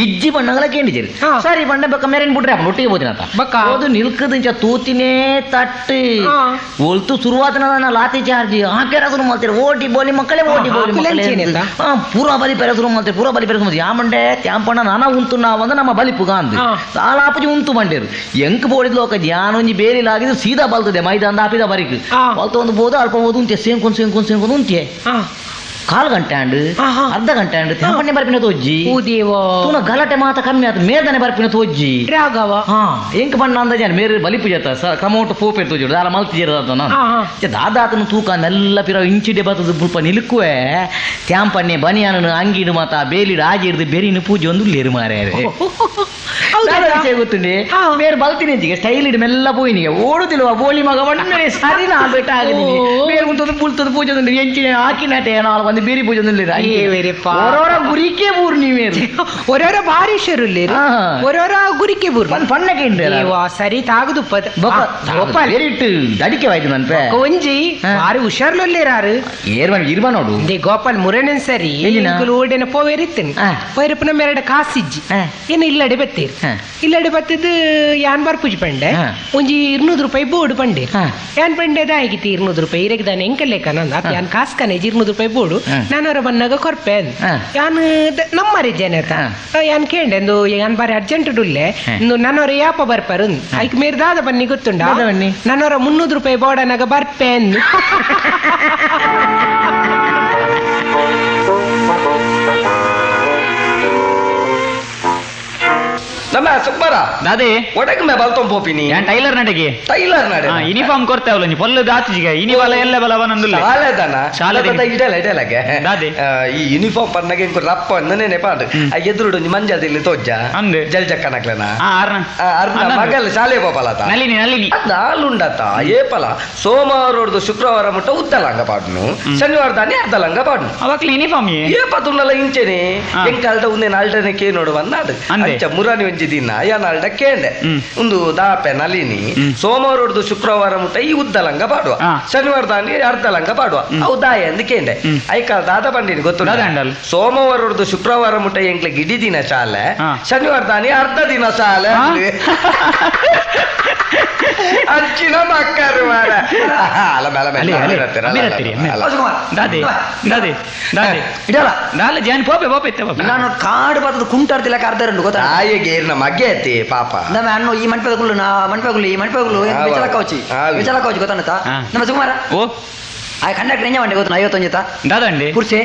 ಇಜ್ಜಿ ಬಣ್ಣಗಳ ಕೇಂಡಿದ್ದೀರಿ ಸರಿ ಬಣ್ಣ ಬೇಕ ಮೇರೇನ್ ಬಿಡ್ರಿ ಅಪ್ಪ ಒಟ್ಟಿಗೆ ಬೋದಿನತ್ತ ಅದು ನಿಲ್ಕದಿಂಚ ತೂತಿನೇ ತಟ್ಟು ಒಲ್ತು ಶುರುವಾತನ ಲಾತಿ ಚಾರ್ಜಿ ಹಾಕ್ಯಾರ ಶುರು ಮಾಡ್ತೀರಿ ಓಟಿ ಬೋಲಿ ಮಕ್ಕಳೇ ಓಟಿ ಬೋಲಿ ಪೂರಾ ಬಲಿ ಪೆರೆ ಶುರು ಮಾಡ್ತೀರಿ ಪೂರಾ ಬಲಿ ಪೆರೆ ಶುರು ಯಾ ಮಂಡೆ ತ್ಯಾಂಪಣ್ಣ ನಾನಾ ಉಂತು ನಾವಂದ ನಮ್ಮ ಬಲಿ ಪುಗ ಅಂದು ಸಾಲಾಪಜಿ ಉಂತು ಮಂಡೇರು ಎಂಕ್ ಬೋಡಿದ್ಲು ಹೋಗ ಯಾನೊಂಜಿ ಬೇರಿಲಾಗಿದ್ರು ಸೀದಾ ಬಲ್ತದೆ ಮೈದ ಅಂದ ಹಾಪಿದ ಬರಿಕ್ ಬಲ್ತ ಒಂದು ಬೋದು ಅಲ್ಪ ಬೋದು ಉಂಟೆ ಸೇಂಕೊಂಡು ಉಂಟೆ ಕಾಲು ಗಂಟೆ ಅಂಡು ಅರ್ಧ ಗಂಟೆ ಅಂಡು ತ್ಯಾಂಪಣ್ಣೆ ಬರ್ಪಿನ ತೋಜ್ಜಿ ತೂನ ಗಲಾಟೆ ಮಾತ ಕಮ್ಮಿ ಆತ ಮೇರ್ದನೆ ಬರ್ಪಿನ ತೋಜ್ಜಿ ಎಂಕ್ ಬಣ್ಣ ಅಂದ ಜನ ಮೇರೆ ಬಲಿ ಪೂಜೆತ ಕ್ರಮೋಟು ಪೋಪೆ ತೋಜುಡು ಅಲ್ಲ ಮಲ್ತಿಜೇರದ ನಾನು ದಾದಾತನ ತೂಕ ನೆಲ್ಲ ಪಿರ ಇಂಚಿಡೆ ಬರ್ತದ ಬುಲ್ಪ ನಿಲ್ಕುವೆ ತ್ಯಾಂಪಣ್ಣೆ ಬನಿಯಾನ ಅಂಗಿಡು ಮಾತ ಬೇಲಿಡು ಆಗಿಡ್ದು ಬೇರಿನ ಪೂಜೆ ಒಂದು ಲೇರು ಮಾರೇ ಗೊತ್ತುಂಡೆ ಬೇರೆ ಬಲ್ತೀನಿ ಅಂಚಿಗೆ ಸ್ಟೈಲ್ ಇಡ್ ಮೆಲ್ಲ ಪೋಯಿನಿಗೆ ಓಡುದಿಲ್ವ ಬೋಳಿ ಮಗ ಬಣ್ಣೆ ಸರಿ ನಾ ಬೆಟ್ಟ ಆಗದೀನಿ ಬೇರೆ ಉಂಟದು ಪುಲ್ತದ ಪೂಜೆ ಎಂಚಿ ಹಾಕಿನಟೆ ನಾಳೆ ಒಂದು ಬೇರೆ ಪೂಜೆ ಓರೋರ ಗುರಿಕೆ ಬೂರ್ ನೀವೇ ಓರೋರ ಬಾರೀಶರು ಓರೋರ ಗುರಿಕೆ ಬೂರ್ ಪಣ್ಣಕ್ಕೆ ಸರಿ ತಾಗದು ಬೇರಿಟ್ಟು ದಡಿಕೆ ವಾಯ್ತು ನನ್ಪೆ ಒಂಜಿ ಬಾರಿ ಹುಷಾರ್ಲೊಲ್ಲೇರಾರು ಏರ್ವನ್ ಇರ್ಬ ನೋಡು ಗೋಪಾಲ್ ಮುರಣ್ಣನ್ ಸರಿ ಓಡಿನ ಪೋವೇರಿತ್ತೇನೆ ಪೋಯರಪ್ಪನ ಮೇರಡ ಕಾಸಿಜ್ಜಿ ಏನು ಇಲ್ಲಡೆ ಬತ್ತೀರಿ ಇಲ್ಲಡೆ ಬತ್ತಿದ್ದು ಯಾನ್ ಬಾರ್ ಪೂಜೆ ಪಂಡೆ ಒಂಜಿ 200 ರೂಪಾಯಿ ಬೋರ್ಡ್ ಪಂಡೆ ಯಾನ್ ಪಂಡೆದ ಆಗಿತ್ತು 200 ರೂಪಾಯಿ ಇರಗದಾನೆ ಎಂಕಲ್ಲೇಕನಂದ ಯಾನ್ ಕಾಸ್ಕನೆ 200 ರೂಪಾಯಿ ಬೋರ್ಡು ನಾನವರ ಬನ್ನಾಗ ಕೊರ್ಪೆ ಯಾನ್ ನಮ್ಮರಿ ಜನ ಯಾನ್ ಕೇಂಡೆ ಎಂದು ಯಾನ್ ಬಾರಿ ಅರ್ಜೆಂಟ್ ಡುಲ್ಲೆ ನನ್ನವರ ಯಾಪ ಬರ್ಪಾರು ಐಕ್ ಮೇರ್ ದಾದ ಬನ್ನಿ ಗೊತ್ತುಂಡ ನನ್ನವರ 300 ರೂಪಾಯಿ ಬೋರ್ಡನಾಗ ಬರ್ಪೆ ನಮ್ಮ ಸುಬ್ಬರ ದಾದೆ ಒಡಗ ಮೇ ಬಲ್ತೊಂ ಪೋಪಿನಿ ಯಾನ್ ಟೈಲರ್ ನಡೆಗೆ ಯೂನಿಫಾರ್ಮ್ ಕೊರ್ತೇವಲ್ಲ ನೀ ಪೊಲ್ಲು ದಾತಿಜಿಗೆ ಇನಿವಾಲ ಎಲ್ಲ ಬಲವನಂದುಲ್ಲ ಶಾಲೆದನ ಇಡಲಗೆ ದಾದೆ ಈ ಯೂನಿಫಾರ್ಮ್ ಪನ್ನಗೆ ಇಂಕು ರಪ್ಪ ಅನ್ನನೆ ಪಾಡು ಆ ಎದುರುಡು ಮಂಜಾದಿಲ್ಲಿ ತೋಜ್ಜ ಅಂದೆ ಜಲ್ ಚಕ್ಕನಕ್ಲೆನ ಅರ್ನ ಮಗಲ್ ಶಾಲೆ ಬೋಪಲತ ನಳಿನಿ ನಾಲುಂಡತ ಏಪಲ ಸೋಮವಾರ ಶುಕ್ರವಾರ ಮುಟ್ಟ ಉದ್ದಲಂಗ ಪಾಡ್ನು ಶನಿವಾರ ದಾನಿ ಅರ್ಧಲಂಗ ಪಾಡ್ನು ಅವಕ್ಲಿ ಯೂನಿಫಾರ್ಮ್ ಏಪತ್ತುಂಡಲ ಇಂಚೆನೆ ಎಂಕಲ್ದ ಉಂದೆ ನಾಲ್ಡನೆ ಕೇ ನೋಡು ಬಂದಾಡು ಅಂಚ ಮುರಾನಿ ಒಂಜಿ ದಿನ ಯಾನಾಲ್ಡ ಕೇಂಡೆ ಒಂದು ದಾಪೆ ನಲಿನಿ ಸೋಮವಾರ ಶುಕ್ರವಾರ ಮುಟ್ಟ ಈ ಉದ್ದಲಂಗ ಪಾಡುವ ಶನಿವಾರ ದಾನಿ ಅರ್ಧಲಂಗ ಪಾಡುವ ಅವು ದಾಯ ಅಂದ್ ಕೇಂಡೆ ಐಕಾಲ ದಾದ ಬಂದಿನಿ ಗೊತ್ತು ಸೋಮವಾರ ಶುಕ್ರವಾರ ಮುಟ್ಟ ಎಂಕ್ಲೆ ಗಿಡಿ ದಿನ ಶಾಲೆ ಶನಿವಾರ ದಾನಿ ಅರ್ಧ ದಿನ ಶಾಲೆ ಅಂಚಿನ ಮಕ್ಕರು ಮಾರ ನಾನು ಕಾಡು ಬರ್ತದ ಕುಂಟಾಡ್ತಿಲ್ಲ ಅರ್ಧ ರಂಡು ಗೊತ್ತಾ ಗೇರ್ನ ಮಗೆ ಐತಿ ಪಾಪ ನಮ್ಮ ಅಣ್ಣ ಈ ಮಣ್ಪೆಗುಳು ಈ ಮಣ್ಪೆಗುಳು ವಿಚಲಕ್ಕ ವಚ್ಚಿ ಗೊತ್ತಾನತ ನಮ್ಮ ಸುಮಾರ ಓ ಆ ಕಂಡಕ್ಟರ್ ಎಂಜ ಬಂಡೆ ಗೊತ್ತು 51 ಜೊತೆ ದಾದಂಡಿ ಕುರ್ಸೆ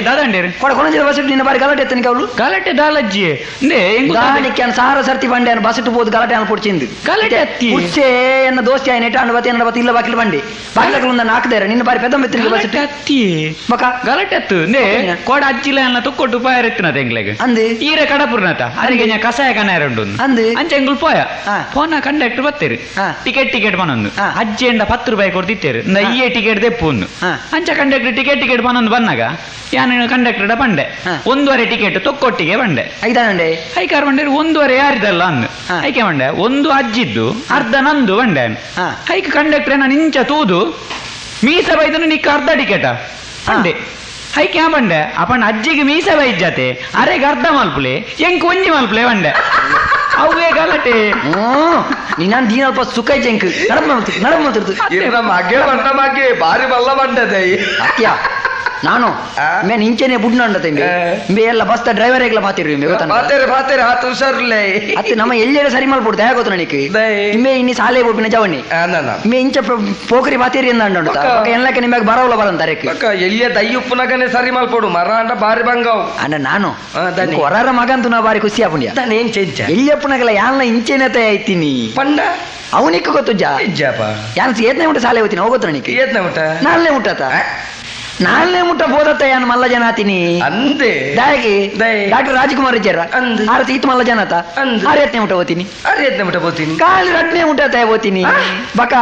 ದಾದಂಡಿ ಕೊಡ ಕೊಣಜಿದ ಬಸ್ ನಿನ್ನ ಬಾರಿ ಗಲಾಟೆ ಎತ್ತನಿಗೆ ಅವಳು ಗಲಾಟೆ ದಾಲಜ್ಜಿ ನೇ దానికి సార సర్తి బండి అని బస్సు పోదు గలటే అని పొడిచింది గలటే అత్తి కుర్చే ఎన్న దోస్తి ఆయన ఎట అండబతి ఎన్నబతి ఇల్ల బాకిల బండి బాకిలకు ఉంద నాకుదేర నిన్న బారి పెద్ద మెత్తిన బస్సు అత్తి బక గలటే అత్తు నే కోడ అజ్జిల అన్న తొక్కొట్టు పాయరెత్తినది ఎంగ్లేಗೆ అంది ಈರೆ ಕಡಪುರ್ನತ ಅರಿಗೆ ನ್ಯಾ ಕಸಾಯ ಕನಾರಂಡು ಅಂದು ಅಂಚೆ ಎಂಗುಲ್ ಪೋಯ ಪೋನ ಕಂಡಕ್ಟರ್ ಬತ್ತೇರು ಟಿಕೆಟ್ ಪನೊಂದು ಅಜ್ಜಿ ಎಂಡ 10 ರೂಪಾಯಿ ಕೊಡ್ತಿತ್ತೇರು ನಯ್ಯೆ ಟಿಕೆಟ್ ದೆಪ್ಪುಂದು ಅಂಚ ಕಂಡಕ್ಟರ್ ಟಿಕೆಟ್ ಪನೊಂದು ಬನ್ನಾಗ ಯಾನು ಕಂಡಕ್ಟರ್ ಬಂಡೆ 1.5 ಟಿಕೆಟ್ ತೊಕ್ಕೊಟ್ಟಿಗೆ ಬಂಡೆ ಐದಾಂಡೆ ಐಕಾರ್ ಬಂಡೆ 1.5 ಯಾರಿದಲ್ಲ ಅಂದು ಐಕೆ ಬಂಡೆ ಒಂದು ಅಜ್ಜಿದ್ದು ಅರ್ಧ ನಂದು ಬಂಡೆ ಐಕ ಕಂಡಕ್ಟರ್ ನಾನು ಇಂಚ ತೂದು ಮೀಸ ಬೈದನು ನಿಕ್ಕ ಅರ್ಧ ಟಿಕೆಟ ಅಂಡೆ ಐಕೆ ಯಾ ಬಂಡೆ ಅಪ್ಪಣ್ಣ ಅಜ್ಜಿಗೆ ಮೀಸ ಬೈಜತೆ ಅರೆಗೆ ಅರ್ಧ ಮಲ್ಪುಲೆ ಎಂಕ್ ಒಂಜಿ ಮಲ್ಪುಲೆ ಬಂಡೆ ಅವೇ ಗಲಾಟೆ ನೀನು ದೀನ ಅಲ್ಪ ಸುಖ ಜಂಕ್ ಮಗೆ ಬಾರಿ ಬಲ್ಲ ಬಂಡದೆ ಅತ್ಯ ನಾನು ಮೇನ್ ಇಂಚೆನೆ ಬುಡ್ನಂಡ ತಂಬೆ ಇಂಬೆ ಎಲ್ಲ ಬಸ್ತ ಡ್ರೈವರ್ ಏಗ್ಲ ಮಾತಿರು ಇಂಬೆ ಬಾತೇರೆ ಹಾತು ಹುಷಾರ್ಲೆ ಅತ್ತೆ ನಮ್ಮ ಎಲ್ಲೆಡೆ ಸರಿ ಮಾಡ್ಬಿಡ್ತು ಹೇಗೆ ಗೊತ್ತು ನನಗೆ ಇಂಬೆ ಇನ್ನಿ ಸಾಲೆ ಬೋಪಿನ ಜವಣಿ ಇಂಬೆ ಇಂಚ ಪೋಕರಿ ಬಾತೇರಿ ಎಂದ ಎಲ್ಲಕ್ಕೆ ನಿಮಗೆ ಬರವಲ್ಲ ಬರಂತಾರೆ ಎಲ್ಲಿಯ ದಯ್ಯುಪ್ಪನಗನೆ ಸರಿ ಮಲ್ಪಡು ಮರ ಅಂಡ ಬಾರಿ ಬಂಗಾವ್ ಅಣ್ಣ ನಾನು ಹೊರರ ಮಗ ಅಂತೂ ನಾ ಬಾರಿ ಖುಷಿ ಆಪುಣ್ಯ ಏನ್ ಚೆಂಚ ಎಲ್ಲಿಯಪ್ಪನಗಲ್ಲ ಯಾನ ಇಂಚೆನತೆ ಆಯ್ತೀನಿ ಪಂಡ ಅವನಿಕ್ಕೆ ಗೊತ್ತು ಯಾನ ಏತ್ನೇ ಮುಟ್ಟ ಸಾಲೆ ಹೋಗ್ತೀನಿ ಹೋಗುತ್ತ ನನಗೆ ಏತ್ನೇ ಮುಟ್ಟ ನಾಲ್ನೇ ಮುಟ್ಟತ ನಾಲ್ನೇ ಮುಟ್ಟ ಬೋದತ್ತ ಯಾನು ಮಲ್ಲ ಜನ ಆತೀನಿ ಅಂದೆ ದಾಗಿ ಡಾಕ್ಟರ್ ರಾಜ್ಕುಮಾರ್ ಇದ್ದಾರ ಆರತಿ ಈತ ಮಲ್ಲ ಜನ ಆತ ಆರತ್ನೇ ಮುಟ್ಟ ಹೋಗ್ತೀನಿ ಅರೇತ್ನೇ ಮುಟ್ಟ ಹೋಗ್ತೀನಿ ಕಾಲಿ ರಟ್ನೇ ಮುಟ್ಟ ಹೋಗ್ತೀನಿ ಬಕ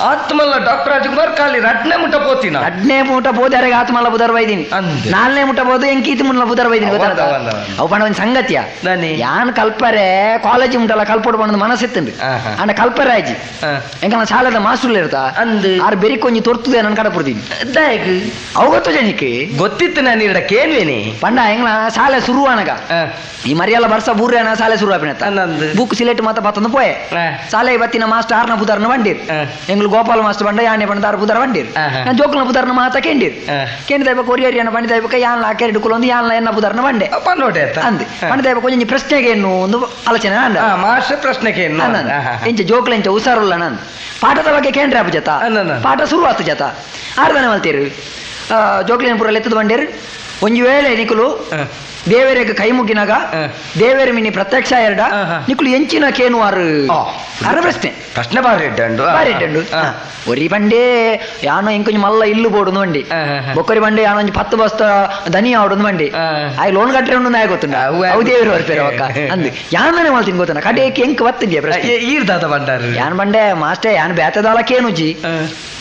ಆತ್ಮಲ್ಲ ಡಾಕ್ಟರ್ ರಾಜ್ಕುಮಾರ್ ಕಾಲಿ ರಟ್ನೇ ಮುಟ್ಟ ಹೋಗ್ತೀನಿ ರಟ್ನೇ ಮುಟ್ಟ ಬೋದಾರಿಗೆ ಆತ ಮಲ್ಲ ಬುಧರ್ ಬೈದೀನಿ ನಾಲ್ನೇ ಮುಟ್ಟ ಬೋದು ಎಂಕಿ ಈತ ಮುಟ್ಟ ಬುಧರ್ ಬೈದೀನಿ ಗೊತ್ತಾಗ ಅವು ಪಣ ಒಂದು ಸಂಗತಿಯ ಯಾನ್ ಕಲ್ಪರೆ ಕಾಲೇಜ್ ಮುಟ್ಟಲ್ಲ ಕಲ್ಪೊಡು ಪಣ್ಣದ ಮನಸ್ಸಿತ್ತಂಡು ಅಣ್ಣ ಕಲ್ಪರೆ ಆಯ್ಜಿ ಎಂಕ ಶಾಲೆದ ಮಾಸ್ಟರ್లు ಇರ್ತಾ ಆರು ಬೆರಿ ಕೊಂಚಿ ತೊರ್ತದೆ ನನ್ನ ಕಡೆ ಪಡ್ತೀನಿ ಅವತ್ತು ಜನಕ್ಕೆ ಗೊತ್ತಿತ್ತು ನಾನು ಇಡಕ್ಕೇನ್ವೇನಿ ಪಂಡ ಹೆಂಗ್ಲ ಶಾಲೆ ಶುರು ಅನಗ ಈ ಮರಿಯಲ್ಲ ಬರ್ಸ ಬೂರ್ಯಾನ ಶಾಲೆ ಶುರು ಆಪಿನತ್ತ ಬುಕ್ ಸಿಲೆಟ್ ಮಾತ ಬತ್ತಂದು ಪೋಯೆ ಶಾಲೆ ಬತ್ತಿನ ಮಾಸ್ಟರ್ ಆರ್ನ ಬುಧಾರ್ನ ಬಂದಿರ್ ಎಂಗ್ಲು ಗೋಪಾಲ ಮಾಸ್ಟರ್ ಬಂಡ ಯಾನೆ ಬಂಡ ಆರು ಬುಧಾರ ಬಂದಿರ್ ನಾನು ಜೋಕ್ಲ ಬುಧಾರ್ನ ಮಾತ ಕೇಂದಿರ್ ಕೇಂದ್ರ ಕೊರಿಯರಿಯನ್ನ ಬಂಡಿದ ಯಾನ್ ಕೆರೆಡು ಕುಲೊಂದು ಯಾನ್ ಎನ್ನ ಬುಧಾರ್ನ ಬಂಡೆ ಪನ್ನೋಟೆ ಅಂದೆ ಬಂಡ ಕೊಂಚ ಪ್ರಶ್ನೆಗೆ ಏನು ಒಂದು ಆಲೋಚನೆ ಅಂದ ಮಾಸ್ಟರ್ ಪ್ರಶ್ನೆಗೆ ಎಂಚ ಜೋಕ್ಲ ಎಂಚ ಹುಷಾರುಲ್ಲ ನಾನು ಪಾಠದ ಬಗ್ಗೆ ಕೇಂದ್ರ ಆಪು ಜತ ಪಾಠ ಶುರು ಆತು ಜತ ಆರ್ದನೆ ಮಲ್ತೀರು ಜೋಕ್ಲಿನ ಪುರ ಎತ್ತದ ಬಂಡೇರು ಒಂದು ವೇಳೆ ನಿಕುಲು ದೇವರಿಗೆ ಕೈ ಮುಗಿನಾಗ ದೇವರ ಮಿನಿ ಪ್ರತ್ಯಕ್ಷ ಎರಡ ನಿಕುಲು ಎಂಚಿನ ಕೇನುವಾರು ಅರ ಪ್ರಶ್ನೆ ಬಾರಿ ಇಟ್ಟಂಡು ಒರಿ ಬಂಡೆ ಯಾನೋ ಇಂಕೊಂಚ ಮಲ್ಲ ಇಲ್ಲು ಬೋಡುಂದು ಬಂಡಿ ಬೊಕ್ಕರಿ ಬಂಡೆ ಯಾನೋ ಒಂಜಿ 10 ಬಸ್ತ ದನಿ ಆವಡುಂದು ಬಂಡಿ ಆಯ್ ಲೋನ್ ಕಟ್ಟರೆ ಉಂಡು ನಾಯ ಗೊತ್ತುಂಡ ಅವು ದೇವರು ಬರ್ಪೇರು ಅಕ್ಕ ಅಂದು ಯಾನೇ ಮಾಡ್ತೀನಿ ಗೊತ್ತನ ಕಡೆಯಕ್ಕೆ ಎಂಕ್ ಬತ್ತಿದ್ಯಾ ಪ್ರಶ್ನೆ ಈರ್ದಾದ ಬಂಡಾರು ಯಾನ್ ಬಂಡೆ ಮಾಸ್ಟರ್ ಯಾನ್ ಬೇತದಾಲ ಕೇನುಜಿ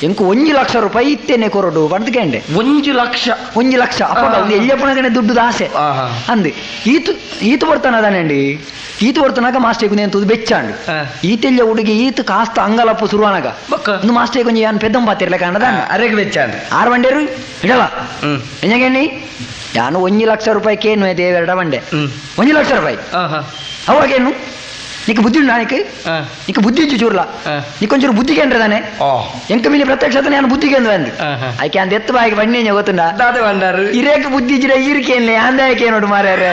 ಎಂಕು 1 ಲಕ್ಷ ರೂಪಾಯಿ ಇತ್ತೇನೆ ಕೊರಡು ಬಂದು ಕೇಂಡೆ 1 ಲಕ್ಷ ಅಪ್ಪ ಎಲ್ಲಿಯಪ್ಪನಗನೆ ದುಡ್ಡು ಆಸೆ ಅಂದು ಈತು ಬರ್ತಾನ ಅದಾನಂಡಿ ಈತು ಬರ್ತನಾಗ ಮಾಸ್ಟರ್ నేను తుది బెచ్చాండు ఈతెల్ల ఉడిగి ఈత కాస్త అంగలప్పు సురువానగా ಒಂದು ಮಾಸ್ಟರ್ కొంచెం యాన్ పెద్దం పాతిర్లే కన్నదా అరేకి బెచ్చాండు ఆరు వండేరు ఇడవ ఎంజగండి యాను 1 ಲಕ್ಷ ರೂಪಾಯಿ ಕೇನು ದೇವೆರಡ ಬಂಡೆ 1 ಲಕ್ಷ ರೂಪಾಯಿ ಅವಾಗೇನು నీకు బుద్ధి ఉందా నీకు బుద్ధి ఇచ్చి చూడలా నీకు కొంచెం బుద్ధి కేంద్రదానే ఎంక మీ ప్రత్యక్షత నేను బుద్ధి కేంద్ర అంది అయితే అంత ఎత్తు బాగా బండి నేను చెబుతుండా ఇరేక బుద్ధి ఇచ్చిరా ఈరికేనులే ఆందాయకేనోడు మారారు